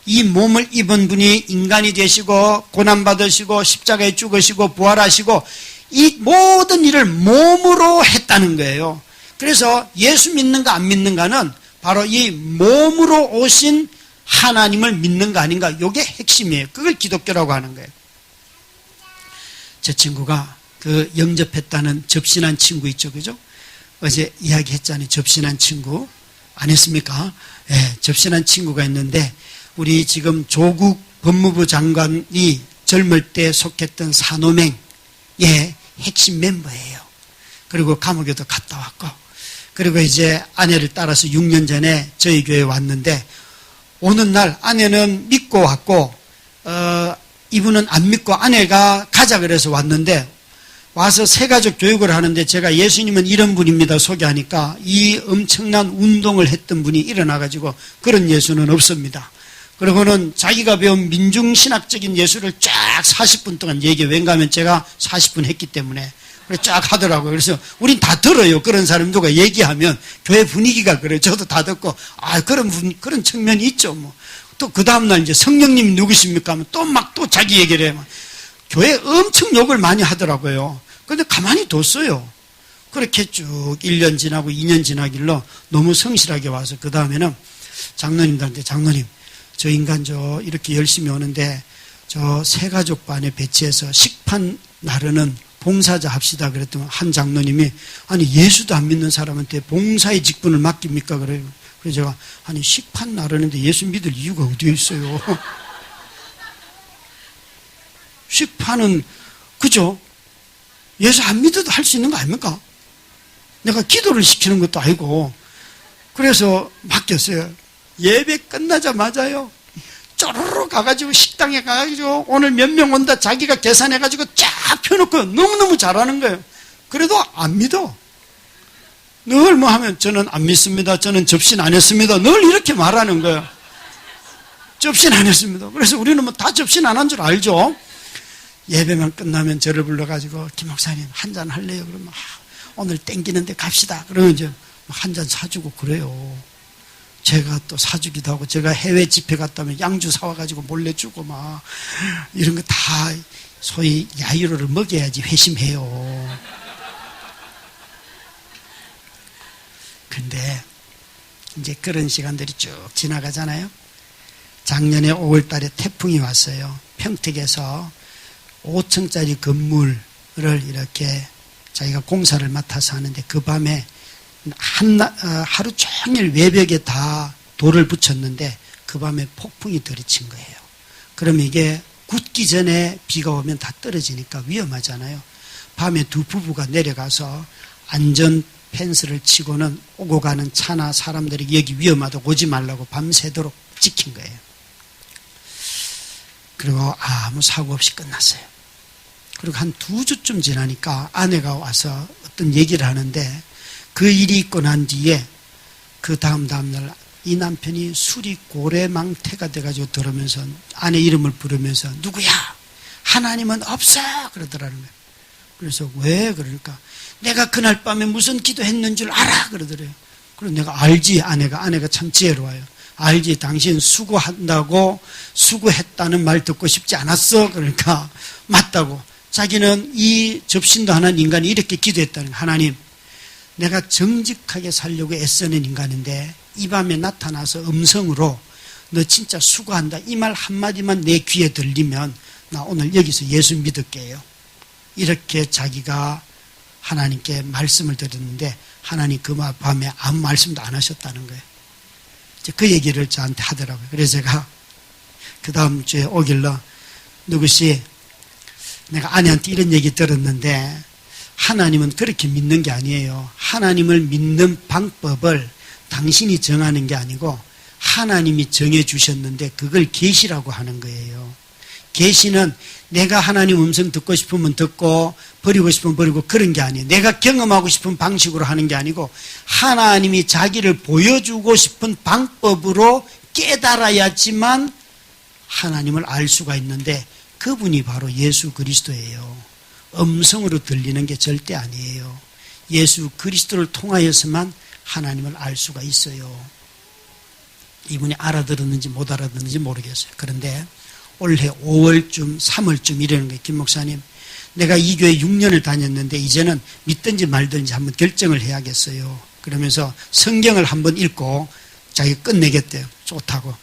이 몸을 입은 분이 인간이 되시고 고난받으시고 십자가에 죽으시고 부활하시고 이 모든 일을 몸으로 했다는 거예요. 그래서 예수 믿는가 안 믿는가는 바로 이 몸으로 오신 하나님을 믿는가 아닌가, 이게 핵심이에요. 그걸 기독교라고 하는 거예요. 제 친구가 그 영접했다는 접신한 친구 있죠, 그죠? 어제 이야기했잖아요. 접신한 친구. 안 했습니까? 네, 접신한 친구가 있는데, 우리 지금 조국 법무부 장관이 젊을 때 속했던 산호맹의 핵심 멤버예요. 그리고 감옥에도 갔다 왔고, 그리고 이제 아내를 따라서 6년 전에 저희 교회에 왔는데, 오는 날 아내는 믿고 왔고, 이분은 안 믿고 아내가 가자 그래서 왔는데, 와서 새가족 교육을 하는데 제가 예수님은 이런 분입니다 소개하니까 이 엄청난 운동을 했던 분이 일어나가지고 그런 예수는 없습니다. 그리고는 자기가 배운 민중신학적인 예수를 쫙 40분 동안 얘기해. 왠가 하면 제가 40분 했기 때문에. 그래서 쫙 하더라고요. 그래서 우린 다 들어요. 그런 사람 누가 얘기하면 교회 분위기가 그래요. 저도 다 듣고, 그런 측면이 있죠. 뭐. 또 그 다음날 이제 성령님이 누구십니까? 하면 또 자기 얘기를 해요. 교회 엄청 욕을 많이 하더라고요. 그런데 가만히 뒀어요. 그렇게 쭉 1년 지나고 2년 지나길로 너무 성실하게 와서 그 다음에는 장로님들한테, 장로님, 저 인간 이렇게 열심히 오는데 저 새가족 반에 배치해서 식판 나르는 봉사자 합시다 그랬더니 한 장로님이, 아니 예수도 안 믿는 사람한테 봉사의 직분을 맡깁니까? 그래요. 그래서 제가, 아니 식판 나르는데 예수 믿을 이유가 어디에 있어요? 식판은 그죠? 예수 안 믿어도 할 수 있는 거 아닙니까? 내가 기도를 시키는 것도 아니고. 그래서 맡겼어요. 예배 끝나자마자요, 쪼르르 가가지고 식당에 가가지고 오늘 몇 명 온다 자기가 계산해가지고 쫙 펴놓고 너무너무 잘하는 거예요. 그래도 안 믿어. 늘 뭐 하면 저는 안 믿습니다, 저는 접신 안 했습니다, 늘 이렇게 말하는 거예요. 접신 안 했습니다. 그래서 우리는 뭐 다 접신 안 한 줄 알죠. 예배만 끝나면 저를 불러가지고, 김 목사님 한잔 할래요? 그러면 오늘 땡기는데 갑시다. 그러면 이제 한 잔 사주고 그래요. 제가 또 사주기도 하고, 제가 해외 집회 갔다 오면 양주 사와가지고 몰래 주고 막 이런 거 다 소위 야유로를 먹여야지 회심해요. 근데 이제 그런 시간들이 쭉 지나가잖아요. 작년에 5월 달에 태풍이 왔어요. 평택에서 5층짜리 건물을 이렇게 자기가 공사를 맡아서 하는데, 그 밤에 하루 종일 외벽에 다 돌을 붙였는데 그 밤에 폭풍이 들이친 거예요. 그러면 이게 굳기 전에 비가 오면 다 떨어지니까 위험하잖아요. 밤에 두 부부가 내려가서 안전 펜스를 치고는 오고 가는 차나 사람들이 여기 위험하다고 오지 말라고 밤새도록 지킨 거예요. 그리고 아무 사고 없이 끝났어요. 그리고 한 2주쯤 지나니까 아내가 와서 어떤 얘기를 하는데, 그 일이 있고 난 뒤에 그 다음날 이 남편이 술이 고래망태가 돼가지고 들으면서 아내 이름을 부르면서, 누구야? 하나님은 없어! 그러더라는 거예요. 그래서 왜? 그러니까 내가 그날 밤에 무슨 기도했는 줄 알아? 그러더래요. 그래서 내가 알지. 아내가 참 지혜로워요. 알지, 당신 수고한다고 수고했다는 말 듣고 싶지 않았어. 그러니까 맞다고. 자기는 이 접신도하는 인간이 이렇게 기도했다는 거예요. 하나님, 내가 정직하게 살려고 애쓰는 인간인데 이 밤에 나타나서 음성으로 너 진짜 수고한다 이 말 한마디만 내 귀에 들리면 나 오늘 여기서 예수 믿을게요. 이렇게 자기가 하나님께 말씀을 드렸는데 하나님 그 밤에 아무 말씀도 안 하셨다는 거예요. 이제 그 얘기를 저한테 하더라고요. 그래서 제가 그 다음 주에 오길래 누구시 내가 아내한테 이런 얘기 들었는데 하나님은 그렇게 믿는 게 아니에요. 하나님을 믿는 방법을 당신이 정하는 게 아니고 하나님이 정해 주셨는데 그걸 계시라고 하는 거예요. 계시는 내가 하나님 음성 듣고 싶으면 듣고 버리고 싶으면 버리고 그런 게 아니에요. 내가 경험하고 싶은 방식으로 하는 게 아니고 하나님이 자기를 보여주고 싶은 방법으로 깨달아야지만 하나님을 알 수가 있는데 그분이 바로 예수 그리스도예요. 음성으로 들리는 게 절대 아니에요. 예수 그리스도를 통하여서만 하나님을 알 수가 있어요. 이분이 알아들었는지 못 알아들었는지 모르겠어요. 그런데 올해 5월쯤 3월쯤 이러는 거예요. 김 목사님, 내가 이 교회 6년을 다녔는데 이제는 믿든지 말든지 한번 결정을 해야겠어요. 그러면서 성경을 한번 읽고 자기 끝내겠대요. 좋다고.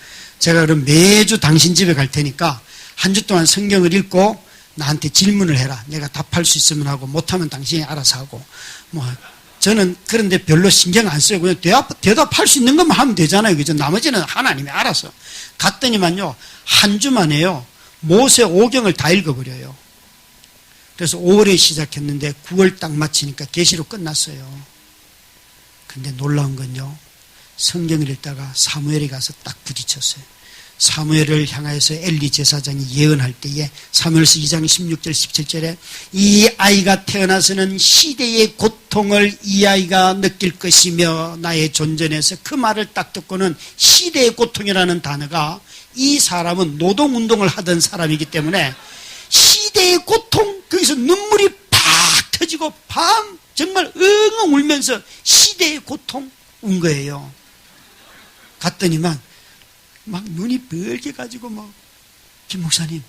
제가 그럼 매주 당신 집에 갈 테니까 한 주 동안 성경을 읽고 나한테 질문을 해라. 내가 답할 수 있으면 하고 못하면 당신이 알아서 하고. 저는 그런데 별로 신경 안 써요. 그냥 대답할 수 있는 것만 하면 되잖아요. 그죠? 나머지는 하나님이 알아서. 갔더니만요, 한 주만에요, 모세 5경을 다 읽어버려요. 그래서 5월에 시작했는데 9월 딱 마치니까 계시록 끝났어요. 근데 놀라운 건요, 성경을 읽다가 사무엘에 가서 딱 부딪혔어요. 사무엘을 향하여서 엘리 제사장이 예언할 때에 사무엘서 2장 16절 17절에 이 아이가 태어나서는 시대의 고통을 이 아이가 느낄 것이며 나의 존전에서 그 말을 딱 듣고는 시대의 고통이라는 단어가 이 사람은 노동운동을 하던 사람이기 때문에 시대의 고통, 거기서 눈물이 팍 터지고 밤 정말 엉엉 울면서 시대의 고통 운 거예요. 갔더니만 막 눈이 벌게 가지고 막, 김 목사님,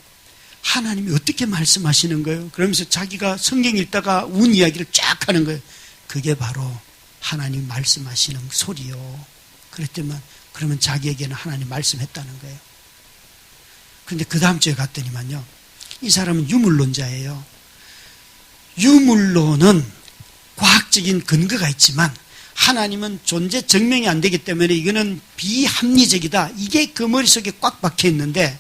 하나님이 어떻게 말씀하시는 거예요? 그러면서 자기가 성경 읽다가 운 이야기를 쫙 하는 거예요. 그게 바로 하나님 말씀하시는 소리요. 그랬더니만, 그러면 자기에게는 하나님 말씀했다는 거예요. 그런데 그 다음 주에 갔더니만요, 이 사람은 유물론자예요. 유물론은 과학적인 근거가 있지만 하나님은 존재 증명이 안 되기 때문에 이거는 비합리적이다. 이게 그 머릿속에 꽉 박혀 있는데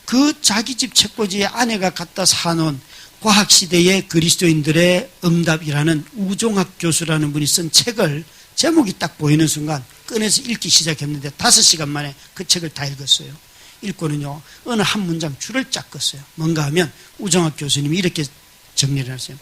그 자기 집 책꽂이에 아내가 갖다 사놓은 과학시대의 그리스도인들의 응답이라는 우종학 교수라는 분이 쓴 책을 제목이 딱 보이는 순간 꺼내서 읽기 시작했는데 5시간 만에 그 책을 다 읽었어요. 읽고는요, 어느 한 문장 줄을 쫙 껐어요. 뭔가 하면 우종학 교수님이 이렇게 정리를 했어요.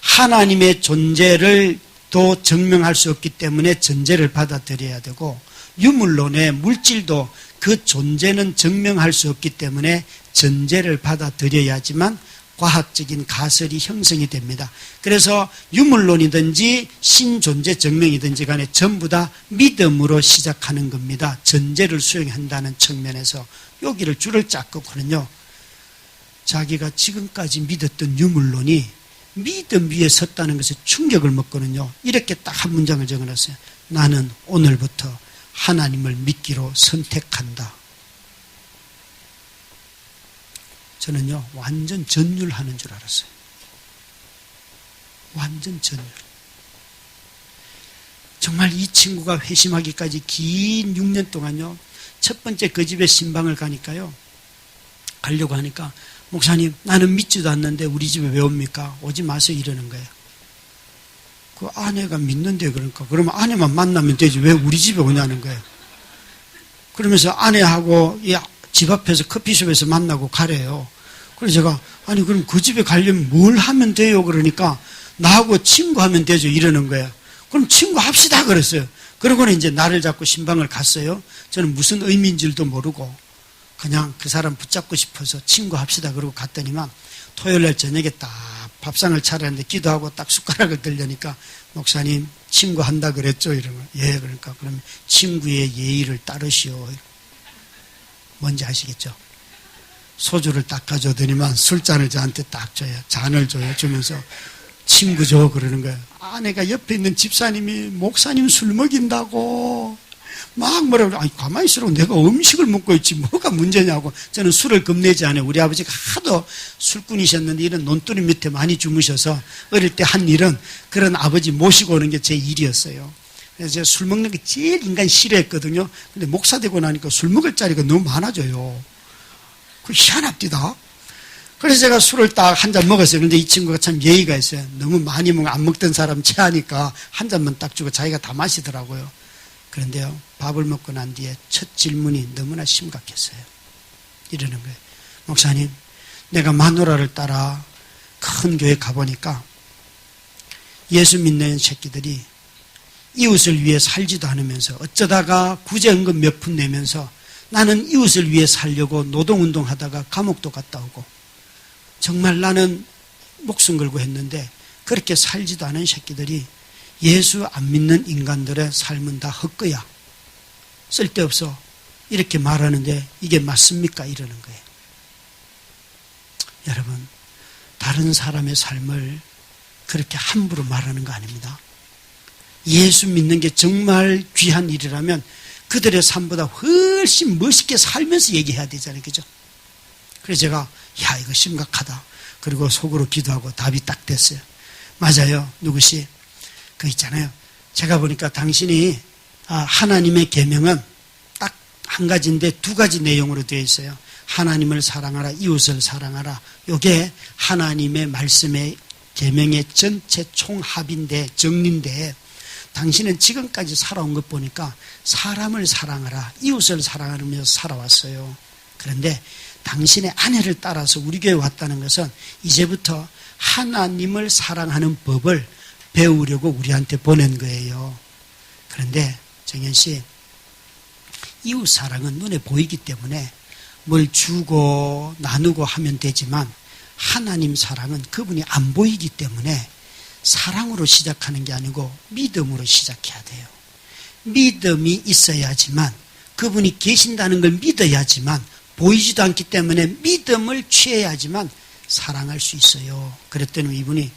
하나님의 존재를 또 증명할 수 없기 때문에 전제를 받아들여야 되고 유물론의 물질도 그 존재는 증명할 수 없기 때문에 전제를 받아들여야지만 과학적인 가설이 형성이 됩니다. 그래서 유물론이든지 신존재 증명이든지 간에 전부 다 믿음으로 시작하는 겁니다. 전제를 수용한다는 측면에서 여기를 줄을 쫙 긋고는요, 자기가 지금까지 믿었던 유물론이 믿음 위에 섰다는 것에 충격을 먹거든요. 이렇게 딱 한 문장을 적어놨어요. 나는 오늘부터 하나님을 믿기로 선택한다. 저는요, 완전 전율하는 줄 알았어요. 완전 전율. 정말 이 친구가 회심하기까지 긴 6년 동안요, 첫 번째 그 집에 신방을 가니까요, 가려고 하니까 목사님, 나는 믿지도 않는데 우리 집에 왜 옵니까? 오지 마세요 이러는 거예요. 그 아내가 믿는데 그러니까 그러면 아내만 만나면 되지 왜 우리 집에 오냐는 거예요. 그러면서 아내하고 집 앞에서 커피숍에서 만나고 가래요. 그래서 제가 아니 그럼 그 집에 가려면 뭘 하면 돼요? 그러니까 나하고 친구하면 되죠 이러는 거예요. 그럼 친구합시다 그랬어요. 그러고는 이제 나를 잡고 신방을 갔어요. 저는 무슨 의미인지도 모르고 그냥 그 사람 붙잡고 싶어서 친구합시다 그러고 갔더니만 토요일날 저녁에 딱 밥상을 차렸는데 기도하고 딱 숟가락을 들려니까 목사님 친구한다 그랬죠? 이러면 예. 그러니까 그러면 친구의 예의를 따르시오. 뭔지 아시겠죠? 소주를 딱 가져오더니만 술잔을 저한테 딱 줘요. 잔을 줘요. 주면서 친구 줘 그러는 거예요. 아내가 옆에 있는 집사님이 목사님 술 먹인다고 막 뭐라고 아니 가만히 있으라고 내가 음식을 먹고 있지 뭐가 문제냐고. 저는 술을 겁내지 않아요. 우리 아버지가 하도 술꾼이셨는데 이런 논두리 밑에 많이 주무셔서 어릴 때 한 일은 그런 아버지 모시고 오는 게 제 일이었어요. 그래서 제가 술 먹는 게 제일 인간 싫어했거든요. 근데 목사 되고 나니까 술 먹을 자리가 너무 많아져요. 그 희한합디다. 그래서 제가 술을 딱 한 잔 먹었어요. 근데 이 친구가 참 예의가 있어요. 너무 많이 먹으면 안 먹던 사람 체하니까 한 잔만 딱 주고 자기가 다 마시더라고요. 그런데요, 밥을 먹고 난 뒤에 첫 질문이 너무나 심각했어요. 이러는 거예요. 목사님, 내가 마누라를 따라 큰 교회 가보니까 예수 믿는 새끼들이 이웃을 위해 살지도 않으면서 어쩌다가 구제연금 몇 푼 내면서 나는 이웃을 위해 살려고 노동운동하다가 감옥도 갔다 오고 정말 나는 목숨 걸고 했는데 그렇게 살지도 않은 새끼들이 예수 안 믿는 인간들의 삶은 다 헛거야. 쓸데없어. 이렇게 말하는데 이게 맞습니까? 이러는 거예요. 여러분, 다른 사람의 삶을 그렇게 함부로 말하는 거 아닙니다. 예수 믿는 게 정말 귀한 일이라면 그들의 삶보다 훨씬 멋있게 살면서 얘기해야 되잖아요. 그죠? 그래서 제가 야 이거 심각하다. 그리고 속으로 기도하고 답이 딱 됐어요. 맞아요. 누구시? 그 있잖아요. 제가 보니까 당신이 하나님의 계명은 딱 한 가지인데 두 가지 내용으로 되어 있어요. 하나님을 사랑하라, 이웃을 사랑하라. 이게 하나님의 말씀의 계명의 전체 총합인데 정리인데 당신은 지금까지 살아온 것 보니까 사람을 사랑하라, 이웃을 사랑하면서 살아왔어요. 그런데 당신의 아내를 따라서 우리 교회에 왔다는 것은 이제부터 하나님을 사랑하는 법을 배우려고 우리한테 보낸 거예요. 그런데 정현 씨, 이웃 사랑은 눈에 보이기 때문에 뭘 주고 나누고 하면 되지만 하나님 사랑은 그분이 안 보이기 때문에 사랑으로 시작하는 게 아니고 믿음으로 시작해야 돼요. 믿음이 있어야지만 그분이 계신다는 걸 믿어야지만 보이지도 않기 때문에 믿음을 취해야지만 사랑할 수 있어요. 그랬더니 이분이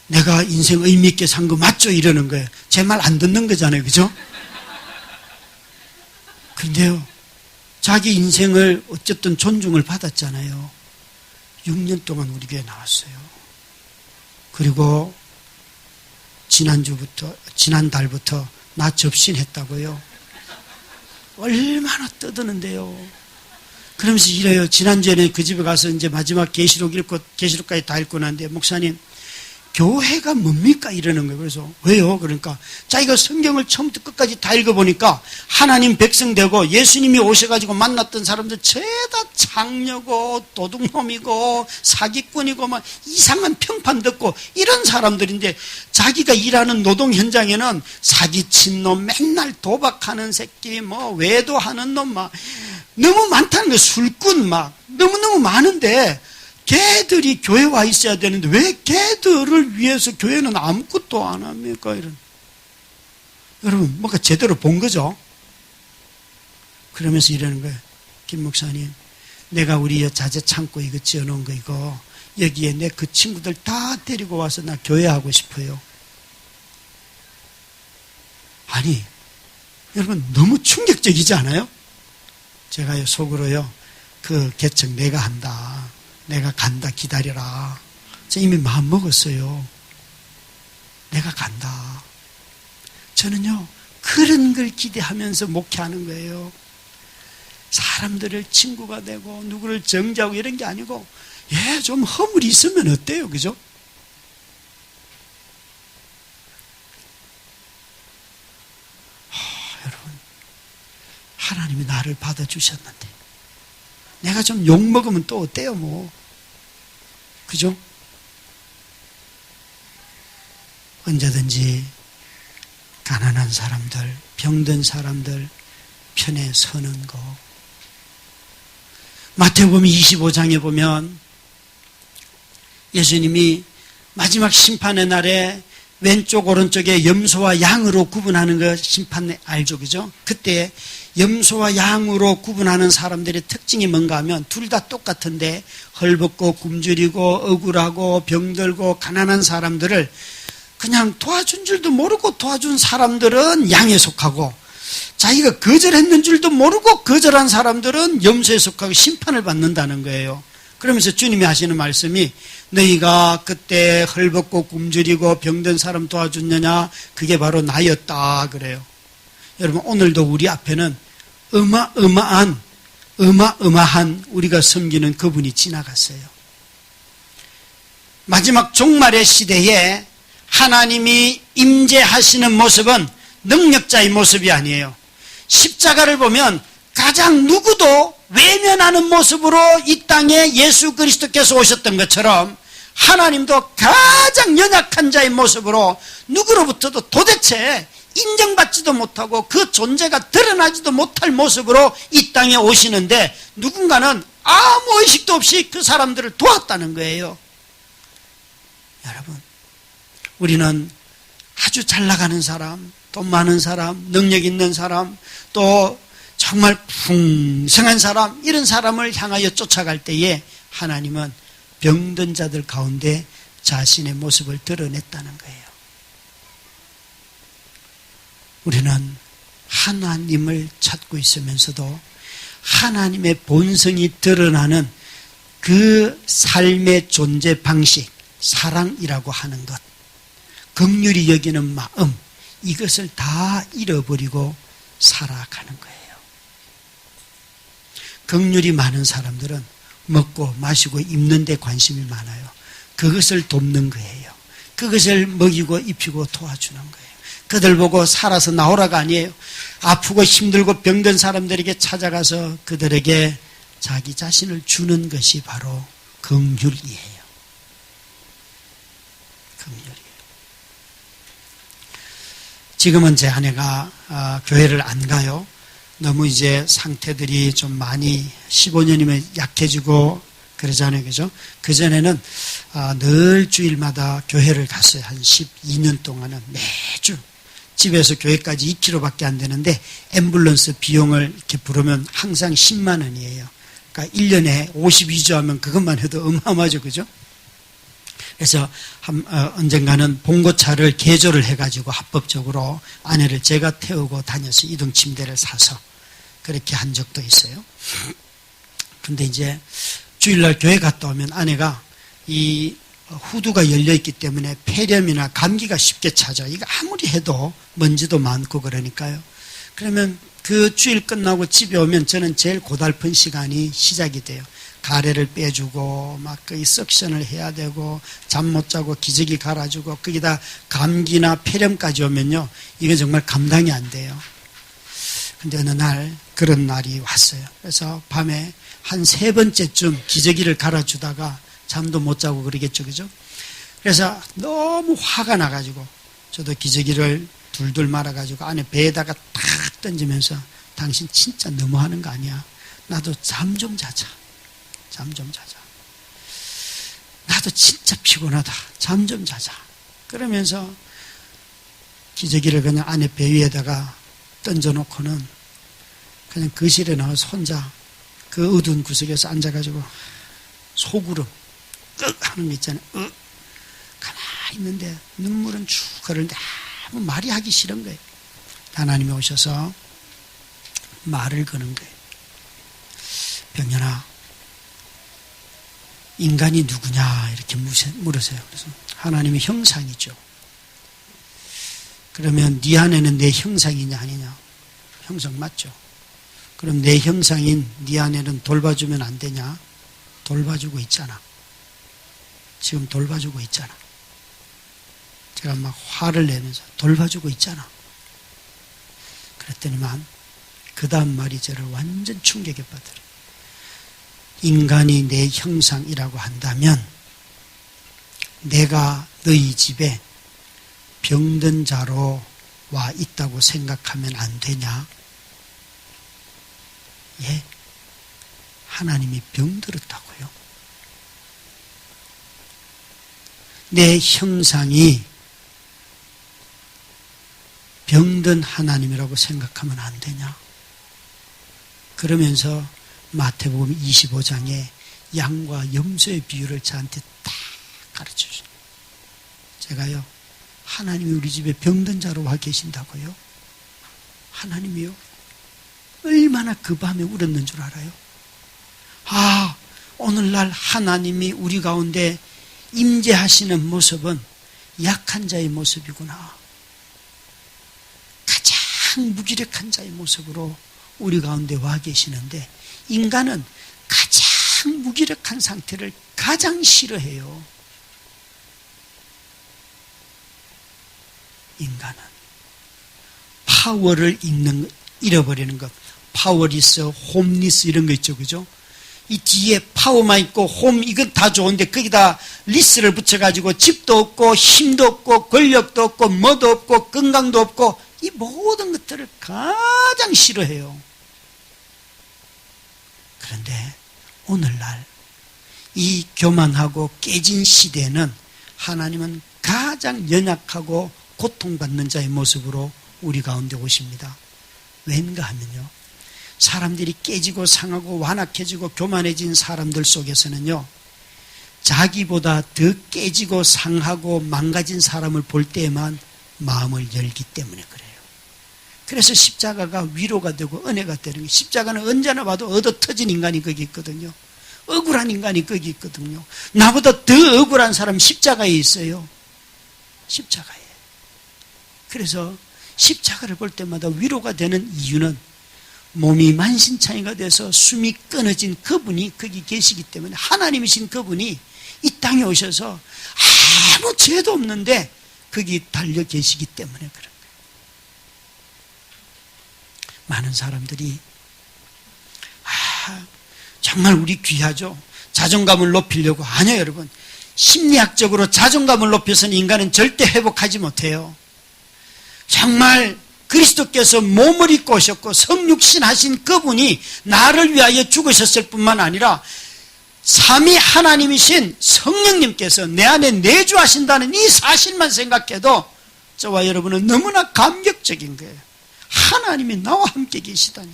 내가 인생 의미 있게 산 거 맞죠? 이러는 거예요. 제 말 안 듣는 거잖아요. 그죠? 근데요, 자기 인생을 어쨌든 존중을 받았잖아요. 6년 동안 우리 교회에 나왔어요. 그리고 지난달부터 나 접신했다고요. 얼마나 떠드는데요. 그러면서 이래요. 지난주에는 그 집에 가서 이제 마지막 계시록 읽고, 계시록까지 다 읽고 났는데, 목사님, 교회가 뭡니까? 이러는 거예요. 그래서, 왜요? 그러니까, 자기가 성경을 처음부터 끝까지 다 읽어보니까, 하나님 백성 되고, 예수님이 오셔가지고 만났던 사람들 죄다 장녀고, 도둑놈이고, 사기꾼이고, 막 이상한 평판 듣고, 이런 사람들인데, 자기가 일하는 노동 현장에는 사기친 놈, 맨날 도박하는 새끼, 외도하는 놈, 너무 많다는 거예요. 술꾼 너무너무 많은데 걔들이 교회에 와 있어야 되는데 왜 걔들을 위해서 교회는 아무것도 안 합니까? 이런. 여러분 뭔가 제대로 본 거죠. 그러면서 이러는 거예요. 김 목사님, 내가 우리 자재 창고 이거 지어놓은 거 이거 여기에 내 그 친구들 다 데리고 와서 나 교회하고 싶어요. 아니 여러분 너무 충격적이지 않아요? 제가요 속으로요 그 개척 내가 한다, 내가 간다, 기다려라. 저 이미 마음 먹었어요. 내가 간다. 저는요 그런 걸 기대하면서 목회하는 거예요. 사람들을 친구가 되고 누구를 정죄하고 이런 게 아니고 좀 허물이 있으면 어때요? 그죠? 여러분 하나님이 나를 받아주셨는데 내가 좀 욕먹으면 또 어때요? 그죠? 언제든지 가난한 사람들, 병든 사람들 편에 서는 거. 마태복음 25장에 보면 예수님이 마지막 심판의 날에 왼쪽 오른쪽에 염소와 양으로 구분하는 거 심판 알죠, 그죠? 그때 염소와 양으로 구분하는 사람들의 특징이 뭔가 하면 둘 다 똑같은데 헐벗고 굶주리고 억울하고 병들고 가난한 사람들을 그냥 도와준 줄도 모르고 도와준 사람들은 양에 속하고, 자기가 거절했는 줄도 모르고 거절한 사람들은 염소에 속하고 심판을 받는다는 거예요. 그러면서 주님이 하시는 말씀이, 너희가 그때 헐벗고 굶주리고 병든 사람 도와줬느냐? 그게 바로 나였다 그래요. 여러분, 오늘도 우리 앞에는 어마어마한 우리가 섬기는 그분이 지나갔어요. 마지막 종말의 시대에 하나님이 임재하시는 모습은 능력자의 모습이 아니에요. 십자가를 보면 가장 누구도 외면하는 모습으로 이 땅에 예수 그리스도께서 오셨던 것처럼, 하나님도 가장 연약한 자의 모습으로 누구로부터도 도대체 인정받지도 못하고 그 존재가 드러나지도 못할 모습으로 이 땅에 오시는데, 누군가는 아무 의식도 없이 그 사람들을 도왔다는 거예요. 여러분, 우리는 아주 잘 나가는 사람, 돈 많은 사람, 능력 있는 사람, 또 정말 풍성한 사람, 이런 사람을 향하여 쫓아갈 때에 하나님은 병든 자들 가운데 자신의 모습을 드러냈다는 거예요. 우리는 하나님을 찾고 있으면서도 하나님의 본성이 드러나는 그 삶의 존재 방식, 사랑이라고 하는 것, 긍휼히 여기는 마음, 이것을 다 잃어버리고 살아가는 거예요. 긍휼이 많은 사람들은 먹고 마시고 입는 데 관심이 많아요. 그것을 돕는 거예요. 그것을 먹이고 입히고 도와주는 거예요. 그들 보고 살아서 나오라가 아니에요. 아프고 힘들고 병든 사람들에게 찾아가서 그들에게 자기 자신을 주는 것이 바로 긍휼이에요. 긍휼이에요. 지금은 제 아내가 교회를 안 가요. 너무 이제 상태들이 좀 많이 15년이면 약해지고 그러잖아요. 그죠? 그전에는 늘 주일마다 교회를 갔어요. 한 12년 동안은 매주. 집에서 교회까지 2km밖에 안 되는데 앰뷸런스 비용을 이렇게 부르면 항상 10만 원이에요. 그러니까 1년에 52주 하면 그것만 해도 어마어마하죠. 그죠? 그래서 언젠가는 봉고차를 개조를 해가지고 합법적으로 아내를 제가 태우고 다녀서 이동 침대를 사서 그렇게 한 적도 있어요. 근데 이제 주일날 교회 갔다 오면 아내가 이 후두가 열려있기 때문에 폐렴이나 감기가 쉽게 찾아. 이거 아무리 해도 먼지도 많고 그러니까요. 그러면 그 주일 끝나고 집에 오면 저는 제일 고달픈 시간이 시작이 돼요. 가래를 빼주고 막 거의 석션을 해야 되고 잠 못 자고 기저귀 갈아주고 거기다 감기나 폐렴까지 오면요, 이건 정말 감당이 안 돼요. 근데 어느 날 그런 날이 왔어요. 그래서 밤에 한 3번째쯤 기저귀를 갈아주다가 잠도 못 자고 그러겠죠, 그죠? 그래서 너무 화가 나가지고 저도 기저귀를 둘둘 말아가지고 안에 배에다가 탁 던지면서, 당신 진짜 너무하는 거 아니야? 나도 잠 좀 자자. 잠 좀 자자. 나도 진짜 피곤하다. 잠 좀 자자. 그러면서 기저귀를 그냥 안에 배 위에다가 던져놓고는 그냥 거실에 나와서 혼자 그 어두운 구석에서 앉아가지고 소구름 끄 하는 거 있잖아요. 가만히 있는데 눈물은 쭉 흐르는데 아무 말이 하기 싫은 거예요. 하나님이 오셔서 말을 거는 거예요. 병연아, 인간이 누구냐 이렇게 물으세요. 그래서 하나님의 형상이죠. 그러면 네 안에는 내 형상이냐 아니냐? 형상 맞죠? 그럼 내 형상인 네 안에는 돌봐주면 안 되냐? 돌봐주고 있잖아. 지금 돌봐주고 있잖아. 제가 막 화를 내면서 돌봐주고 있잖아. 그랬더니만 그 다음 말이 저를 완전 충격에 빠뜨려요. 인간이 내 형상이라고 한다면 내가 너희 집에 병든 자로 와 있다고 생각하면 안 되냐? 예? 하나님이 병들었다고요? 내 형상이 병든 하나님이라고 생각하면 안 되냐? 그러면서 마태복음 25장에 양과 염소의 비유를 저한테 딱 가르쳐 주죠. 제가요, 하나님이 우리 집에 병든 자로 와 계신다고요? 하나님이요? 얼마나 그 밤에 울었는 줄 알아요? 아, 오늘날 하나님이 우리 가운데 임재하시는 모습은 약한 자의 모습이구나. 가장 무기력한 자의 모습으로 우리 가운데 와 계시는데, 인간은 가장 무기력한 상태를 가장 싫어해요. 인간은 파워를 잃어버리는 것, 파워리스, 홈리스 이런 거 있죠, 그죠? 이 뒤에 파워만 있고 홈 이건 다 좋은데 거기다 리스를 붙여가지고 집도 없고 힘도 없고 권력도 없고 뭐도 없고 건강도 없고 이 모든 것들을 가장 싫어해요. 그런데 오늘날 이 교만하고 깨진 시대는 하나님은 가장 연약하고 고통받는 자의 모습으로 우리 가운데 오십니다. 왠가 하면요, 사람들이 깨지고 상하고 완악해지고 교만해진 사람들 속에서는요, 자기보다 더 깨지고 상하고 망가진 사람을 볼 때에만 마음을 열기 때문에 그래요. 그래서 십자가가 위로가 되고 은혜가 되는 거예요. 십자가는 언제나 봐도 얻어 터진 인간이 거기 있거든요. 억울한 인간이 거기 있거든요. 나보다 더 억울한 사람 십자가에 있어요. 십자가에. 그래서 십자가를 볼 때마다 위로가 되는 이유는 몸이 만신창이가 돼서 숨이 끊어진 그분이 거기 계시기 때문에, 하나님이신 그분이 이 땅에 오셔서 아무 죄도 없는데 거기 달려 계시기 때문에 그런 거예요. 많은 사람들이 정말 우리 귀하죠. 자존감을 높이려고. 아니요, 여러분. 심리학적으로 자존감을 높여서는 인간은 절대 회복하지 못해요. 정말 그리스도께서 몸을 입고 오셨고 성육신 하신 그분이 나를 위하여 죽으셨을 뿐만 아니라 삼위 하나님이신 성령님께서 내 안에 내주하신다는 이 사실만 생각해도 저와 여러분은 너무나 감격적인 거예요. 하나님이 나와 함께 계시다니.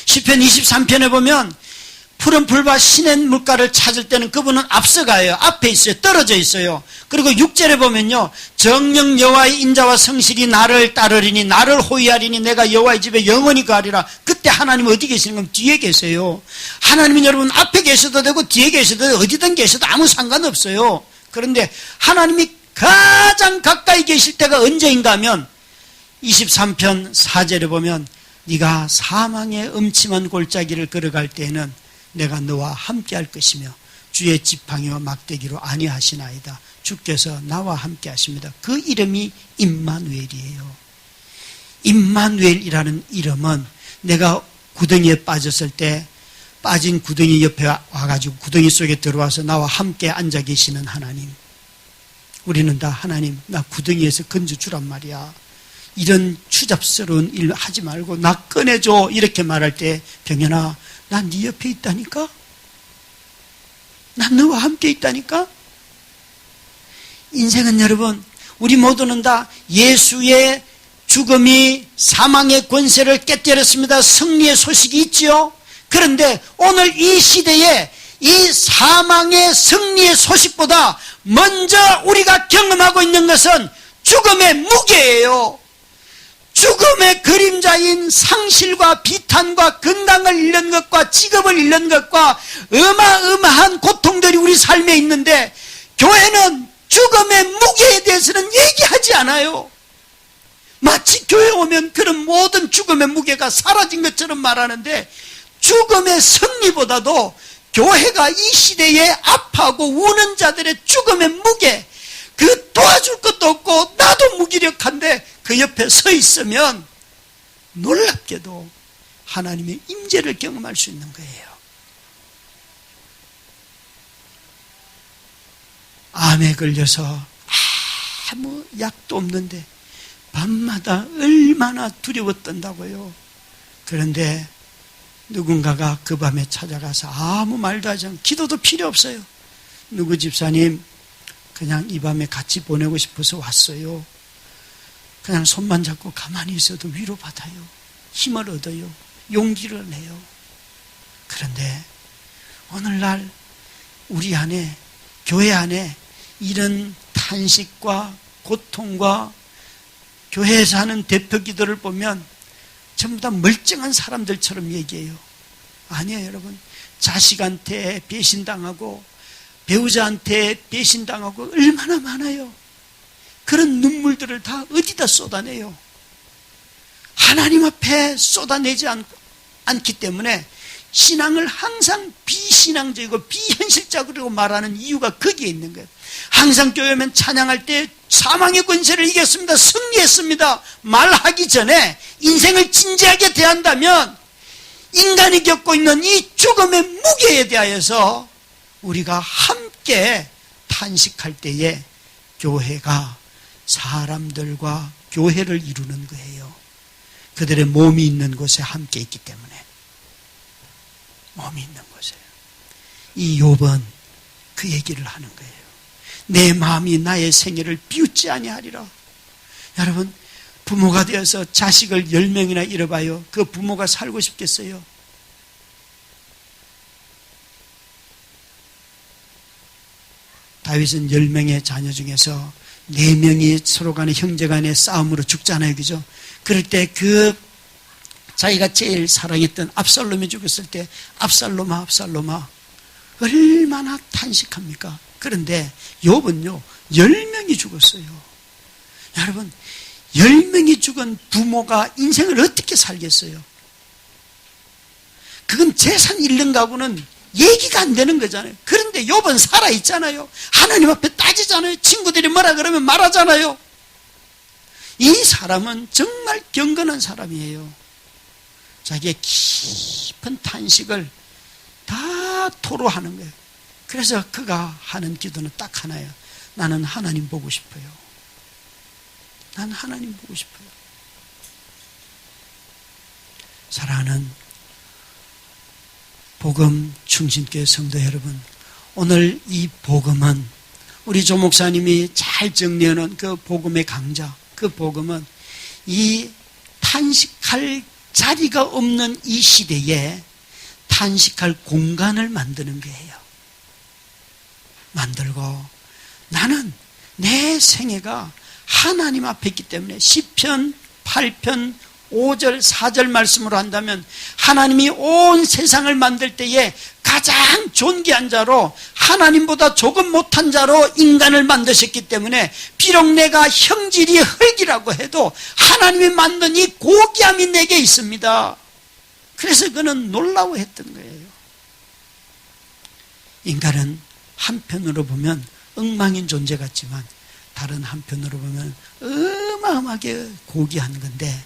시편 23편에 보면 푸른 풀과 시냇 물가를 찾을 때는 그분은 앞서가요. 앞에 있어요. 떨어져 있어요. 그리고 6절에 보면요, 정녕 여호와의 인자와 성실이 나를 따르리니 나를 호위하리니 내가 여호와의 집에 영원히 거하리라. 그때 하나님 어디 계시는 건 뒤에 계세요. 하나님은 여러분 앞에 계셔도 되고 뒤에 계셔도 되고 어디든 계셔도 아무 상관없어요. 그런데 하나님이 가장 가까이 계실 때가 언제인가 하면 23편 4절에 보면 네가 사망의 음침한 골짜기를 걸어갈 때에는 내가 너와 함께 할 것이며 주의 지팡이와 막대기로 안위하시나이다. 주께서 나와 함께 하십니다. 그 이름이 임마누엘이에요. 임마누엘이라는 이름은 내가 구덩이에 빠졌을 때 빠진 구덩이 옆에 와가지고 구덩이 속에 들어와서 나와 함께 앉아 계시는 하나님. 우리는 다 하나님 나 구덩이에서 건져주란 말이야. 이런 추잡스러운 일 하지 말고 나 꺼내줘 이렇게 말할 때 병현아 난 네 옆에 있다니까? 난 너와 함께 있다니까? 인생은 여러분 우리 모두는 다 예수의 죽음이 사망의 권세를 깨뜨렸습니다. 승리의 소식이 있지요. 그런데 오늘 이 시대에 이 사망의 승리의 소식보다 먼저 우리가 경험하고 있는 것은 죽음의 무게예요. 죽음의 그림자인 상실과 비탄과 건강을 잃는 것과 직업을 잃는 것과 어마어마한 고통들이 우리 삶에 있는데 교회는 죽음의 무게에 대해서는 얘기하지 않아요. 마치 교회 오면 그런 모든 죽음의 무게가 사라진 것처럼 말하는데 죽음의 승리보다도 교회가 이 시대에 아파하고 우는 자들의 죽음의 무게, 그 도와줄 것도 없고 나도 무기력한데 그 옆에 서 있으면 놀랍게도 하나님의 임재를 경험할 수 있는 거예요. 암에 걸려서 아무 약도 없는데 밤마다 얼마나 두려워 떤다고요. 그런데 누군가가 그 밤에 찾아가서 아무 말도 하지 않고 기도도 필요 없어요. 누구 집사님 그냥 이 밤에 같이 보내고 싶어서 왔어요. 그냥 손만 잡고 가만히 있어도 위로받아요. 힘을 얻어요. 용기를 내요. 그런데 오늘날 우리 안에, 교회 안에 이런 탄식과 고통과 교회에서 하는 대표 기도를 보면 전부 다 멀쩡한 사람들처럼 얘기해요. 아니에요, 여러분. 자식한테 배신당하고 배우자한테 배신당하고 얼마나 많아요. 그런 눈물들을 다 어디다 쏟아내요? 하나님 앞에 쏟아내지 않기 때문에 신앙을 항상 비신앙적이고 비현실적으로 말하는 이유가 거기에 있는 거예요. 항상 교회 오면 찬양할 때 사망의 권세를 이겼습니다, 승리했습니다 말하기 전에 인생을 진지하게 대한다면 인간이 겪고 있는 이 죽음의 무게에 대하여서 우리가 함께 탄식할 때에 교회가 사람들과 교회를 이루는 거예요. 그들의 몸이 있는 곳에 함께 있기 때문에. 몸이 있는 곳에. 이 욥은 그 얘기를 하는 거예요. 내 마음이 나의 생애를 비웃지 아니하리라. 여러분, 부모가 되어서 자식을 10명이나 잃어봐요. 그 부모가 살고 싶겠어요? 다윗은 10명의 자녀 중에서 4명이 서로 간의 형제 간의 싸움으로 죽잖아요. 그죠? 그럴 때 자기가 제일 사랑했던 압살롬이 죽었을 때 압살롬아 압살롬아 얼마나 탄식합니까? 그런데 욥은요 10명이 죽었어요. 여러분 10명이 죽은 부모가 인생을 어떻게 살겠어요? 그건 재산 잃는 거하고는 얘기가 안 되는 거잖아요. 그런데 욥은 살아있잖아요. 하나님 앞에 따지잖아요. 친구들이 뭐라 그러면 말하잖아요. 이 사람은 정말 경건한 사람이에요. 자기의 깊은 탄식을 다 토로하는 거예요. 그래서 그가 하는 기도는 딱 하나예요. 나는 하나님 보고 싶어요. 난 하나님 보고 싶어요. 사랑하는 복음 충신교회 성도 여러분, 오늘 이 복음은 우리 조 목사님이 잘 정리해놓은 그 복음의 강좌, 그 복음은 이 탄식할 자리가 없는 이 시대에 탄식할 공간을 만드는 거예요. 만들고 나는 내 생애가 하나님 앞에 있기 때문에 시편 8편 5절 4절 말씀으로 한다면 하나님이 온 세상을 만들 때에 가장 존귀한 자로 하나님보다 조금 못한 자로 인간을 만드셨기 때문에 비록 내가 형질이 흙이라고 해도 하나님이 만든 이 고귀함이 내게 있습니다. 그래서 그는 놀라워했던 거예요. 인간은 한편으로 보면 엉망인 존재 같지만 다른 한편으로 보면 어마어마하게 고귀한 건데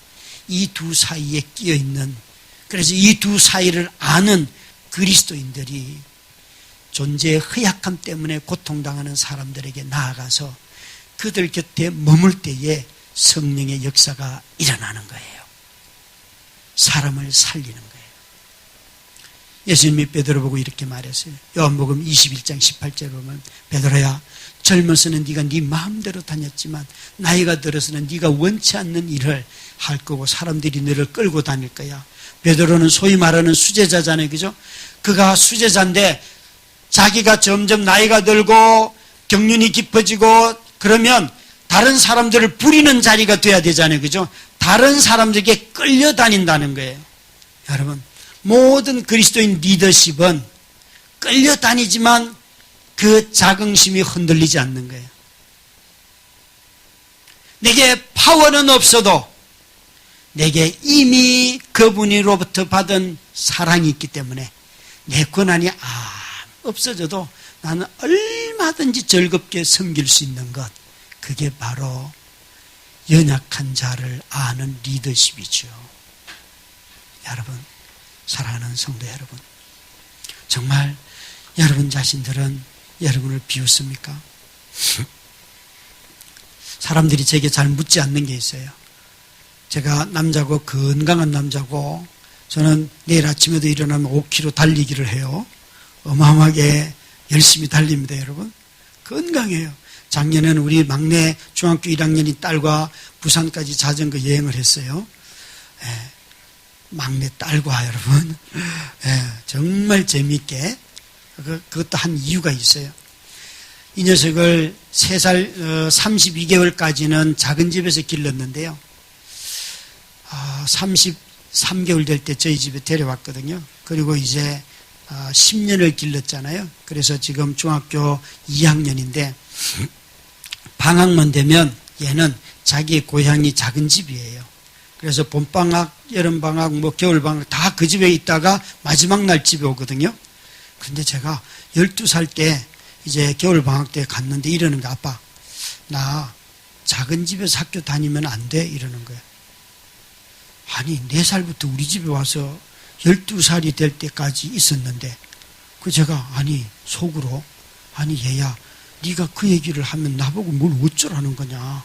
이 두 사이에 끼어 있는, 그래서 이 두 사이를 아는 그리스도인들이 존재의 허약함 때문에 고통당하는 사람들에게 나아가서 그들 곁에 머물 때에 성령의 역사가 일어나는 거예요. 사람을 살리는 거예요. 예수님이 베드로 보고 이렇게 말했어요. 요한복음 21장 18절에 보면 베드로야, 젊어서는 네가 네 마음대로 다녔지만 나이가 들어서는 네가 원치 않는 일을 할 거고 사람들이 너를 끌고 다닐 거야. 베드로는 소위 말하는 수제자잖아요. 그죠? 그가 수제자인데 자기가 점점 나이가 들고 경륜이 깊어지고 그러면 다른 사람들을 부리는 자리가 돼야 되잖아요. 그죠? 다른 사람들에게 끌려다닌다는 거예요. 여러분, 모든 그리스도인 리더십은 끌려다니지만 그 자긍심이 흔들리지 않는 거예요. 내게 파워는 없어도 내게 이미 그분으로부터 받은 사랑이 있기 때문에 내 권한이 없어져도 나는 얼마든지 즐겁게 섬길 수 있는 것, 그게 바로 연약한 자를 아는 리더십이죠. 여러분, 사랑하는 성도 여러분, 정말 여러분 자신들은 여러분을 비웃습니까? 사람들이 제게 잘 묻지 않는 게 있어요. 제가 남자고 건강한 남자고 저는 내일 아침에도 일어나면 5km 달리기를 해요. 어마어마하게 열심히 달립니다, 여러분. 건강해요. 작년에는 우리 막내 중학교 1학년인 딸과 부산까지 자전거 여행을 했어요. 예, 막내 딸과 여러분, 예, 정말 재미있게. 그것도 한 이유가 있어요. 이 녀석을 3살 32개월까지는 작은 집에서 길렀는데요. 33개월 될 때 저희 집에 데려왔거든요. 그리고 이제 10년을 길렀잖아요. 그래서 지금 중학교 2학년인데 방학만 되면 얘는 자기의 고향이 작은 집이에요. 그래서 봄방학, 여름방학, 겨울방학 다 그 집에 있다가 마지막 날 집에 오거든요. 근데 제가 12살 때 이제 겨울방학 때 갔는데 이러는 거야. 아빠, 나 작은 집에서 학교 다니면 안 돼? 이러는 거예요. 아니, 4살부터 우리 집에 와서 12살이 될 때까지 있었는데, 제가, 속으로, 얘야, 네가 그 얘기를 하면 나보고 뭘 어쩌라는 거냐.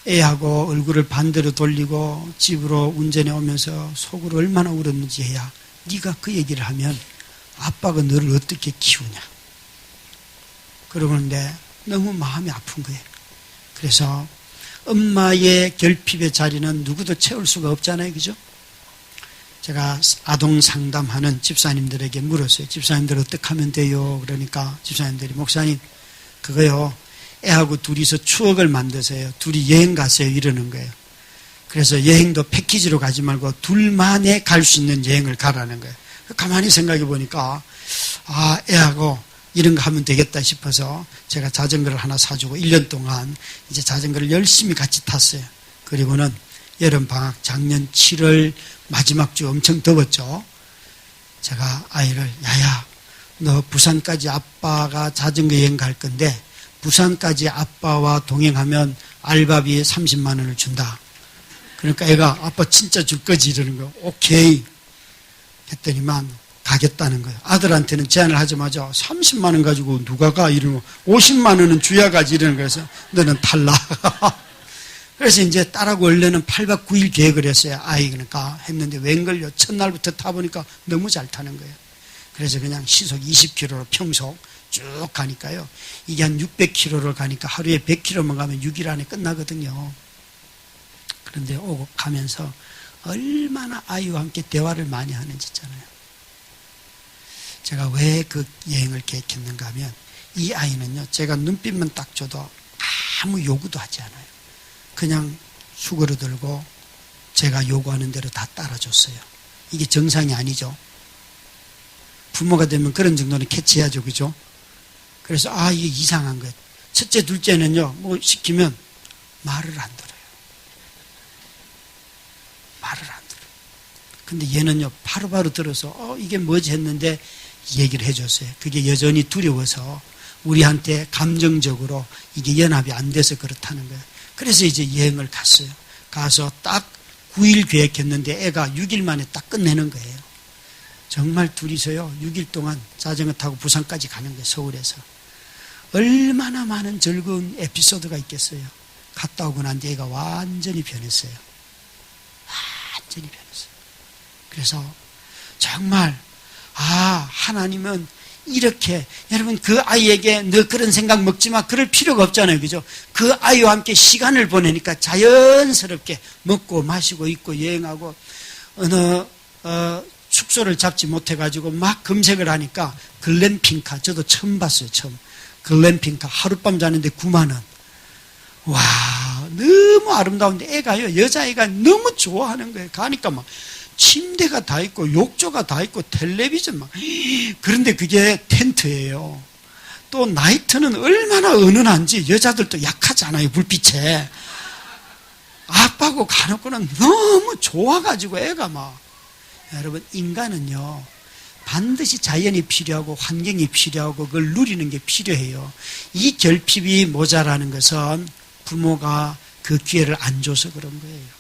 애하고 얼굴을 반대로 돌리고 집으로 운전해 오면서 속으로 얼마나 울었는지 해야 네가 그 얘기를 하면 아빠가 너를 어떻게 키우냐. 그러는데 너무 마음이 아픈 거예요. 그래서 엄마의 결핍의 자리는 누구도 채울 수가 없잖아요. 그죠? 제가 아동 상담하는 집사님들에게 물었어요. 집사님들 어떻게 하면 돼요? 그러니까 집사님들이 목사님 그거요. 애하고 둘이서 추억을 만드세요. 둘이 여행 가세요. 이러는 거예요. 그래서 여행도 패키지로 가지 말고 둘만에 갈 수 있는 여행을 가라는 거예요. 가만히 생각해 보니까 애하고 이런 거 하면 되겠다 싶어서 제가 자전거를 하나 사주고 1년 동안 이제 자전거를 열심히 같이 탔어요. 그리고는 여름방학 작년 7월 마지막 주 엄청 더웠죠. 제가 아이를 야야 너 부산까지 아빠가 자전거 여행 갈 건데 부산까지 아빠와 동행하면 알바비 30만 원을 준다. 그러니까 애가 아빠 진짜 줄 거지 이러는 거예요. 오케이 했더니만 가겠다는 거예요. 아들한테는 제안을 하자마자 30만 원 가지고 누가 가 이러고 50만 원은 주야 가지 이러는 거여서 너는 탈락. 그래서 이제 딸하고 원래는 8박 9일 계획을 했어요. 그러니까 했는데 웬걸요. 첫날부터 타보니까 너무 잘 타는 거예요. 그래서 그냥 시속 20km로 평속 쭉 가니까요. 이게 한 600km를 가니까 하루에 100km만 가면 6일 안에 끝나거든요. 그런데 오고 가면서 얼마나 아이와 함께 대화를 많이 하는지 있잖아요. 제가 왜 그 여행을 계획했는가 하면 이 아이는요. 제가 눈빛만 딱 줘도 아무 요구도 하지 않아요. 그냥 수그러들고 제가 요구하는 대로 다 따라줬어요. 이게 정상이 아니죠. 부모가 되면 그런 정도는 캐치해야죠. 그죠? 그래서 이게 이상한 거예요. 첫째, 둘째는요. 뭐 시키면 말을 안 들어요. 말을 안 들어요. 근데 얘는요. 바로바로 들어서 이게 뭐지 했는데 얘기를 해줬어요. 그게 여전히 두려워서 우리한테 감정적으로 이게 연합이 안 돼서 그렇다는 거예요. 그래서 이제 여행을 갔어요. 가서 딱 9일 계획했는데 애가 6일 만에 딱 끝내는 거예요. 정말 둘이서요. 6일 동안 자전거 타고 부산까지 가는 거예요. 서울에서. 얼마나 많은 즐거운 에피소드가 있겠어요. 갔다 오고 난 뒤에 애가 완전히 변했어요. 완전히 변했어요. 그래서 정말 하나님은 이렇게 여러분 그 아이에게 너 그런 생각 먹지 마 그럴 필요가 없잖아요. 그죠? 그 아이와 함께 시간을 보내니까 자연스럽게 먹고 마시고 있고 여행하고 어느 숙소를 잡지 못해가지고 막 검색을 하니까 글램핑카 저도 처음 봤어요. 처음 글램핑카 하룻밤 자는데 9만 원. 와 너무 아름다운데 애가요 여자애가 너무 좋아하는 거예요. 가니까 막 침대가 다 있고 욕조가 다 있고 텔레비전 막 그런데 그게 텐트예요. 또 나이트는 얼마나 은은한지 여자들도 약하잖아요. 불빛에. 아빠하고 가놓고는 너무 좋아가지고 애가 막 여러분 인간은요 반드시 자연이 필요하고 환경이 필요하고 그걸 누리는 게 필요해요. 이 결핍이 모자라는 것은 부모가 그 기회를 안 줘서 그런 거예요.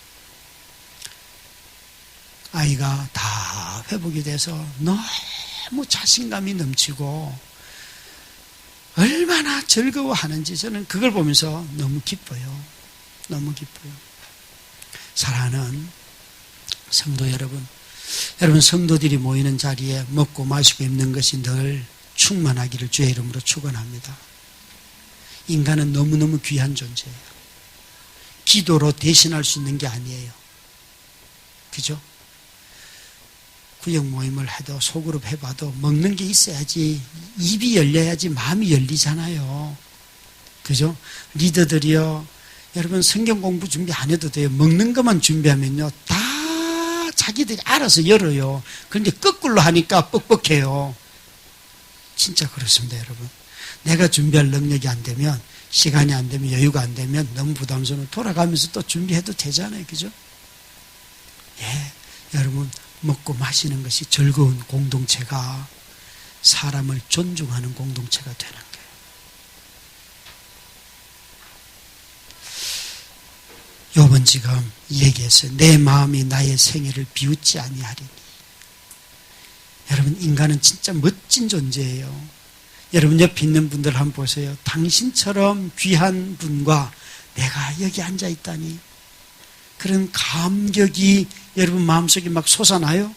아이가 다 회복이 돼서 너무 자신감이 넘치고 얼마나 즐거워하는지 저는 그걸 보면서 너무 기뻐요. 너무 기뻐요. 사랑하는 성도 여러분, 여러분 성도들이 모이는 자리에 먹고 마시고 입는 것이 늘 충만하기를 주의 이름으로 축원합니다. 인간은 너무너무 귀한 존재예요. 기도로 대신할 수 있는 게 아니에요. 그죠? 구역 모임을 해도 소그룹 해봐도 먹는 게 있어야지, 입이 열려야지 마음이 열리잖아요. 그죠? 리더들이요, 여러분 성경 공부 준비 안 해도 돼요. 먹는 것만 준비하면요 다 자기들이 알아서 열어요. 그런데 거꾸로 하니까 뻑뻑해요. 진짜 그렇습니다, 여러분. 내가 준비할 능력이 안 되면, 시간이 안 되면, 여유가 안 되면 너무 부담스러워 돌아가면서 또 준비해도 되잖아요. 그죠? 예, 여러분, 먹고 마시는 것이 즐거운 공동체가 사람을 존중하는 공동체가 되는 거예요. 욥은 지금 얘기했어요. 내 마음이 나의 생애를 비웃지 아니하리니. 여러분, 인간은 진짜 멋진 존재예요. 여러분 옆에 있는 분들 한번 보세요. 당신처럼 귀한 분과 내가 여기 앉아 있다니, 그런 감격이 여러분 마음속에 막 솟아나요?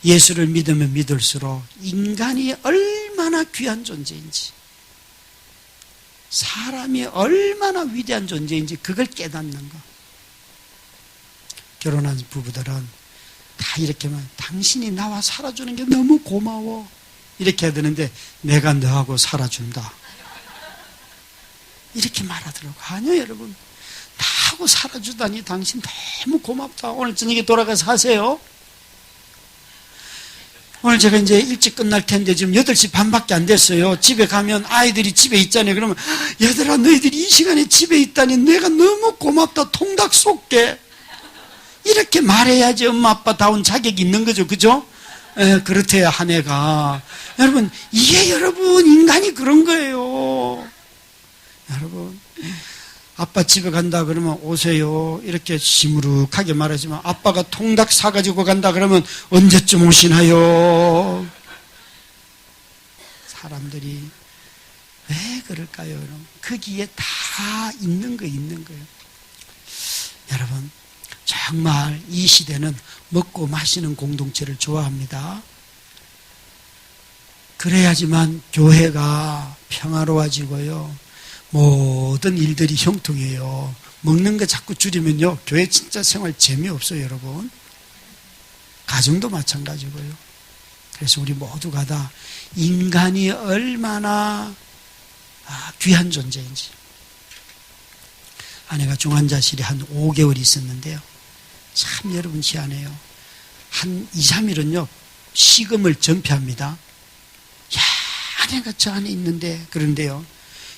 예수를 믿으면 믿을수록 인간이 얼마나 귀한 존재인지, 사람이 얼마나 위대한 존재인지 그걸 깨닫는 거. 결혼한 부부들은 다 이렇게 하면, 당신이 나와 살아주는 게 너무 고마워, 이렇게 해야 되는데, 내가 너하고 살아준다, 이렇게 말하더라고요. 아니요, 여러분. 나하고 살아주다니 당신 너무 고맙다. 오늘 저녁에 돌아가서 하세요. 오늘 제가 이제 일찍 끝날 텐데 지금 8시 반밖에 안 됐어요. 집에 가면 아이들이 집에 있잖아요. 그러면, 얘들아, 너희들이 이 시간에 집에 있다니 내가 너무 고맙다. 통닭 쏠게. 이렇게 말해야지 엄마 아빠다운 자격이 있는 거죠. 그죠? 예, 그렇대요, 한 해가. 여러분, 이게 여러분 인간이 그런 거예요. 여러분, 아빠 집에 간다 그러면 오세요, 이렇게 시무룩하게 말하지만, 아빠가 통닭 사가지고 간다 그러면 언제쯤 오시나요? 사람들이 왜 그럴까요? 여러분? 거기에 다 있는 거예요. 여러분, 정말 이 시대는 먹고 마시는 공동체를 좋아합니다. 그래야지만 교회가 평화로워지고요, 모든 일들이 형통해요. 먹는 거 자꾸 줄이면요, 교회 진짜 생활 재미없어요, 여러분. 가정도 마찬가지고요. 그래서 우리 모두가 다 인간이 얼마나 귀한 존재인지. 아내가 중환자실에 한 5개월 있었는데요, 참 여러분 희한해요. 한 2, 3일은요 식음을 전폐합니다. 야, 아내가 저 안에 있는데. 그런데요,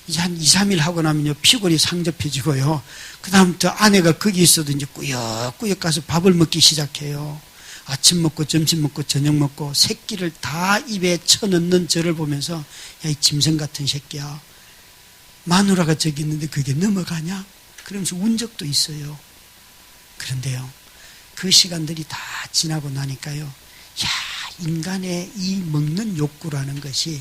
이제 한 2, 3일 하고 나면요 피골이 상접해지고요, 그 다음부터 아내가 거기 있어도 이제 꾸역꾸역 가서 밥을 먹기 시작해요. 아침 먹고 점심 먹고 저녁 먹고 새끼를 다 입에 쳐넣는 저를 보면서, 야, 이 짐승 같은 새끼야, 마누라가 저기 있는데 그게 넘어가냐? 그러면서 운 적도 있어요. 그런데요, 그 시간들이 다 지나고 나니까요, 야, 인간의 이 먹는 욕구라는 것이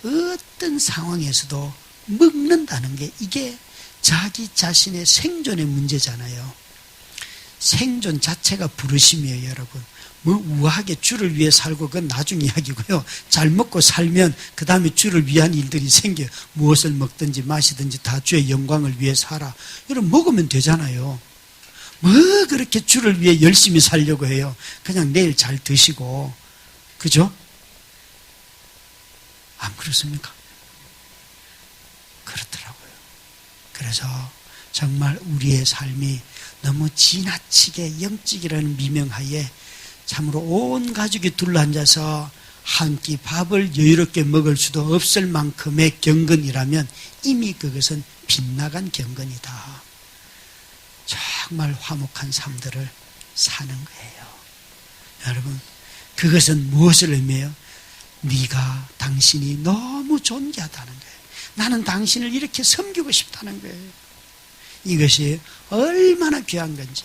어떤 상황에서도 먹는다는 게, 이게 자기 자신의 생존의 문제잖아요. 생존 자체가 부르심이에요, 여러분. 뭐 우아하게 주를 위해 살고 그건 나중 이야기고요. 잘 먹고 살면 그 다음에 주를 위한 일들이 생겨요. 무엇을 먹든지 마시든지 다 주의 영광을 위해 살아. 여러분, 먹으면 되잖아요. 뭐 그렇게 주를 위해 열심히 살려고 해요. 그냥 내일 잘 드시고. 그죠? 안 그렇습니까? 그렇더라고요. 그래서 정말 우리의 삶이 너무 지나치게 영적이라는 미명하에 참으로 온 가족이 둘러앉아서 한 끼 밥을 여유롭게 먹을 수도 없을 만큼의 경건이라면 이미 그것은 빗나간 경건이다. 정말 화목한 삶들을 사는 거예요. 여러분, 그것은 무엇을 의미해요? 네가, 당신이 너무 존귀하다는 거예요. 나는 당신을 이렇게 섬기고 싶다는 거예요. 이것이 얼마나 귀한 건지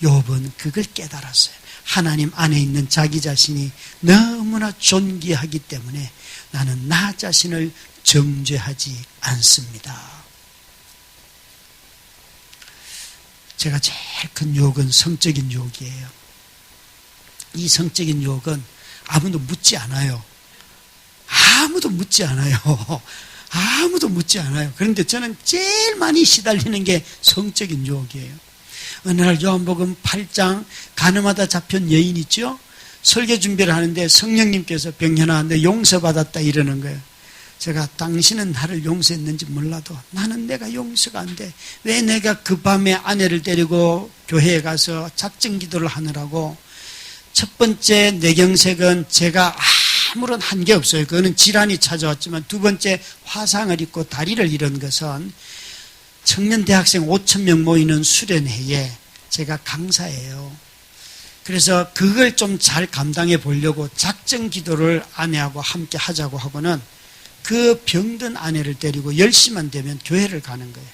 욥은 그걸 깨달았어요. 하나님 안에 있는 자기 자신이 너무나 존귀하기 때문에 나는 나 자신을 정죄하지 않습니다. 제가 제일 큰 유혹은 성적인 유혹이에요. 이 성적인 유혹은 아무도 묻지 않아요. 아무도 묻지 않아요. 아무도 묻지 않아요. 그런데 저는 제일 많이 시달리는 게 성적인 유혹이에요. 어느 날 요한복음 8장 가늠하다 잡힌 여인 있죠? 설교 준비를 하는데 성령님께서 병현아 너 용서받았다 이러는 거예요. 제가 당신은 나를 용서했는지 몰라도 나는 내가 용서가 안 돼. 왜 내가 그 밤에 아내를 데리고 교회에 가서 작정 기도를 하느라고. 첫 번째 뇌경색은 제가 아무런 한계 없어요. 그거는 질환이 찾아왔지만 두 번째 화상을 입고 다리를 잃은 것은 청년 대학생 5,000명 모이는 수련회에 제가 강사예요. 그래서 그걸 좀 잘 감당해 보려고 작정 기도를 아내하고 함께 하자고 하고는 그 병든 아내를 데리고 10시만 되면 교회를 가는 거예요.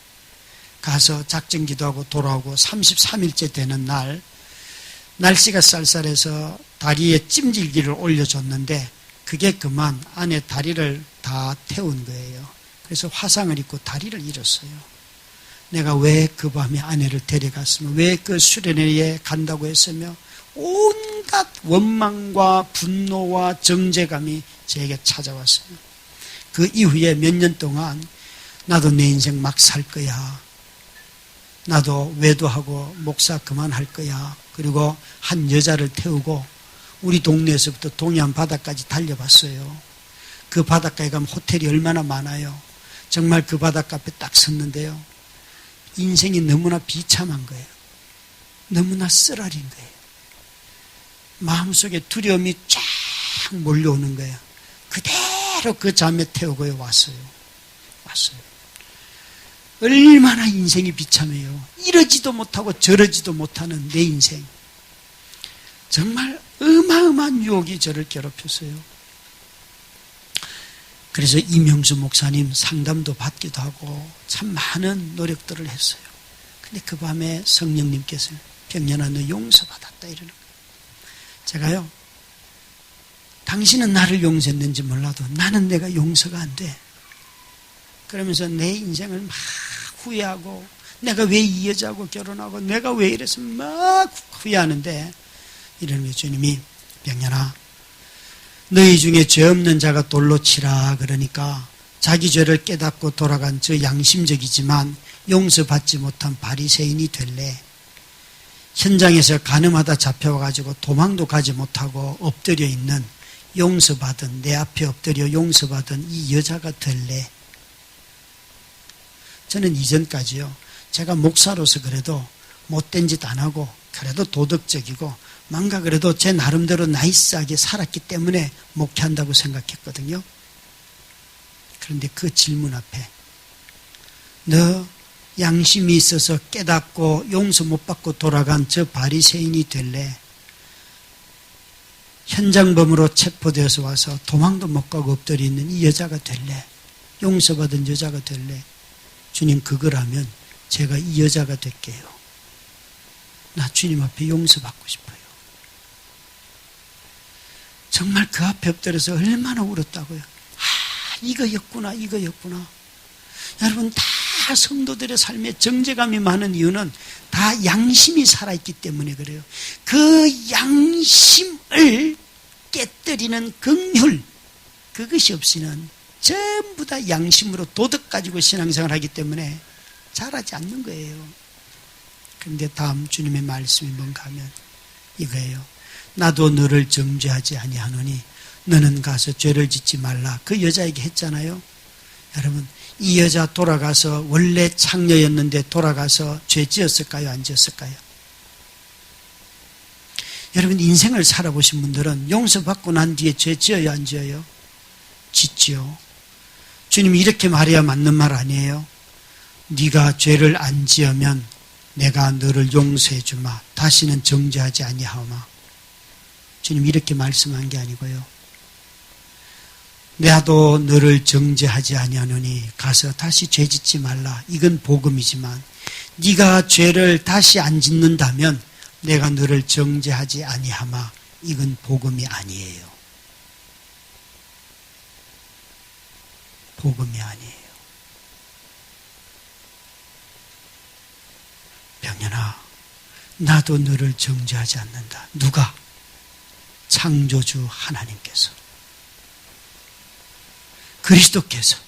가서 작정 기도하고 돌아오고 33일째 되는 날 날씨가 쌀쌀해서 다리에 찜질기를 올려줬는데 그게 그만 아내 다리를 다 태운 거예요. 그래서 화상을 입고 다리를 잃었어요. 내가 왜 그 밤에 아내를 데려갔으며 왜 그 수련회에 간다고 했으며 온갖 원망과 분노와 정죄감이 저에게 찾아왔어요. 그 이후에 몇 년 동안 나도 내 인생 막 살 거야. 나도 외도하고 목사 그만할 거야. 그리고 한 여자를 태우고 우리 동네에서부터 동해안 바다까지 달려봤어요. 그 바닷가에 가면 호텔이 얼마나 많아요. 정말 그 바닷가 앞에 딱 섰는데요. 인생이 너무나 비참한 거예요. 너무나 쓰라린 거예요. 마음속에 두려움이 쫙 몰려오는 거예요. 그대로 그 잠에 태우고 왔어요. 얼마나 인생이 비참해요. 이러지도 못하고 저러지도 못하는 내 인생. 정말 어마어마한 유혹이 저를 괴롭혔어요. 그래서 이명수 목사님 상담도 받기도 하고 참 많은 노력들을 했어요. 근데 그 밤에 성령님께서 병년아 너 용서받았다 이러는 거예요. 제가요, 당신은 나를 용서했는지 몰라도 나는 내가 용서가 안 돼. 그러면서 내 인생을 막 후회하고 내가 왜 이 여자하고 결혼하고 내가 왜 이래서 막 후회하는데 이러는 거예요. 주님이 병년아 너희 중에 죄 없는 자가 돌로 치라 그러니까 자기 죄를 깨닫고 돌아간 저 양심적이지만 용서받지 못한 바리새인이 될래. 현장에서 간음하다 잡혀가지고 도망도 가지 못하고 엎드려 있는 용서받은 내 앞에 엎드려 용서받은 이 여자가 될래. 저는 이전까지요. 제가 목사로서 그래도 못된 짓 안 하고 그래도 도덕적이고 뭔가 그래도 제 나름대로 나이스하게 살았기 때문에 목회한다고 생각했거든요. 그런데 그 질문 앞에 너 양심이 있어서 깨닫고 용서 못 받고 돌아간 저 바리새인이 될래? 현장범으로 체포되어서 와서 도망도 못 가고 엎드려 있는 이 여자가 될래? 용서받은 여자가 될래? 주님 그거라면 제가 이 여자가 될게요. 나 주님 앞에 용서받고 싶어요. 정말 그 앞에 엎드려서 얼마나 울었다고요. 이거였구나. 여러분 다 성도들의 삶에 정죄감이 많은 이유는 다 양심이 살아있기 때문에 그래요. 그 양심을 깨뜨리는 긍휼 그것이 없이는 전부 다 양심으로 도덕 가지고 신앙생활을 하기 때문에 잘하지 않는 거예요. 그런데 다음 주님의 말씀이 뭔가 하면 이거예요. 나도 너를 정죄하지 아니하노니 너는 가서 죄를 짓지 말라. 그 여자에게 했잖아요. 여러분 이 여자 돌아가서 원래 창녀였는데 돌아가서 죄 지었을까요? 안 지었을까요? 여러분 인생을 살아보신 분들은 용서받고 난 뒤에 죄 지어요? 안 지어요? 짓지요. 주님이 이렇게 말해야 맞는 말 아니에요? 네가 죄를 안 지으면 내가 너를 용서해 주마. 다시는 정죄하지 아니하오마. 주님 이렇게 말씀한 게 아니고요. 나도 너를 정죄하지 아니하노니 가서 다시 죄 짓지 말라. 이건 복음이지만 네가 죄를 다시 안 짓는다면 내가 너를 정죄하지 아니하마. 이건 복음이 아니에요. 복음이 아니에요. 병연아, 나도 너를 정죄하지 않는다. 누가? 창조주 하나님께서, 그리스도께서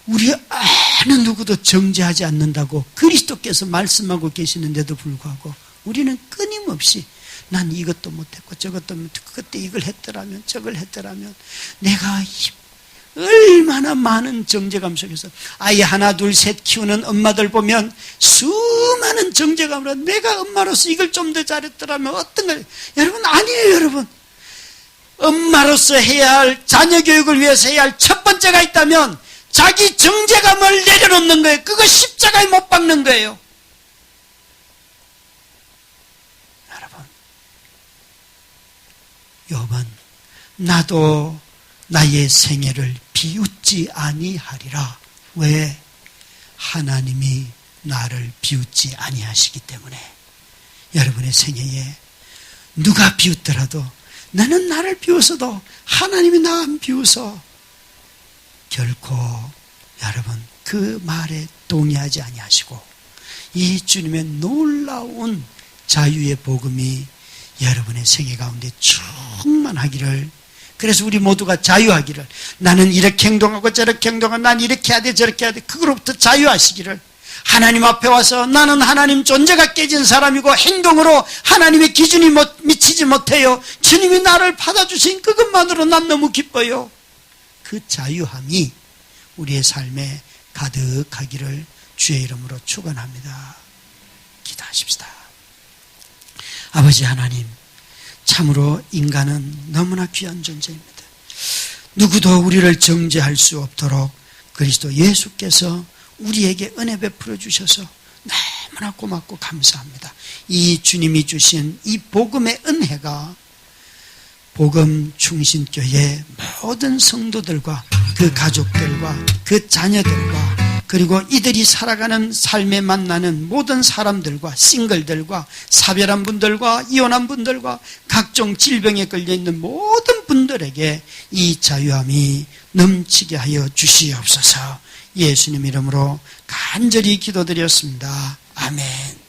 우리 어느 누구도 정죄하지 않는다고 그리스도께서 말씀하고 계시는데도 불구하고 우리는 끊임없이 난 이것도 못했고 저것도 못했고 그때 이걸 했더라면 저걸 했더라면 내가 얼마나 많은 정죄감 속에서 아이 하나 둘 셋 키우는 엄마들 보면 수많은 정죄감으로 내가 엄마로서 이걸 좀 더 잘했더라면 어떤 걸 여러분 아니에요. 여러분 엄마로서 해야 할 자녀 교육을 위해서 해야 할 첫 번째가 있다면 자기 정죄감을 내려놓는 거예요. 그거 십자가에 못 박는 거예요. 여러분 욥은 나도 나의 생애를 비웃지 아니하리라. 왜? 하나님이 나를 비웃지 아니하시기 때문에. 여러분의 생애에 누가 비웃더라도 나는 나를 비웃어도 하나님이 나 안 비웃어 결코 여러분 그 말에 동의하지 아니하시고 이 주님의 놀라운 자유의 복음이 여러분의 생애 가운데 충만하기를, 그래서 우리 모두가 자유하기를, 나는 이렇게 행동하고 저렇게 행동하고 난 이렇게 해야 돼 저렇게 해야 돼, 그거로부터 자유하시기를, 하나님 앞에 와서 나는 하나님 존재가 깨진 사람이고 행동으로 하나님의 기준이 미치지 못해요, 주님이 나를 받아주신 그것만으로 난 너무 기뻐요. 그 자유함이 우리의 삶에 가득하기를 주의 이름으로 축원합니다. 기도하십시다. 아버지 하나님, 참으로 인간은 너무나 귀한 존재입니다. 누구도 우리를 정죄할 수 없도록 그리스도 예수께서 우리에게 은혜 베풀어 주셔서 너무나 고맙고 감사합니다. 이 주님이 주신 이 복음의 은혜가 복음 충신교회 모든 성도들과 그 가족들과 그 자녀들과 그리고 이들이 살아가는 삶에 만나는 모든 사람들과 싱글들과 사별한 분들과 이혼한 분들과 각종 질병에 걸려있는 모든 분들에게 이 자유함이 넘치게 하여 주시옵소서. 예수님 이름으로 간절히 기도드렸습니다. 아멘.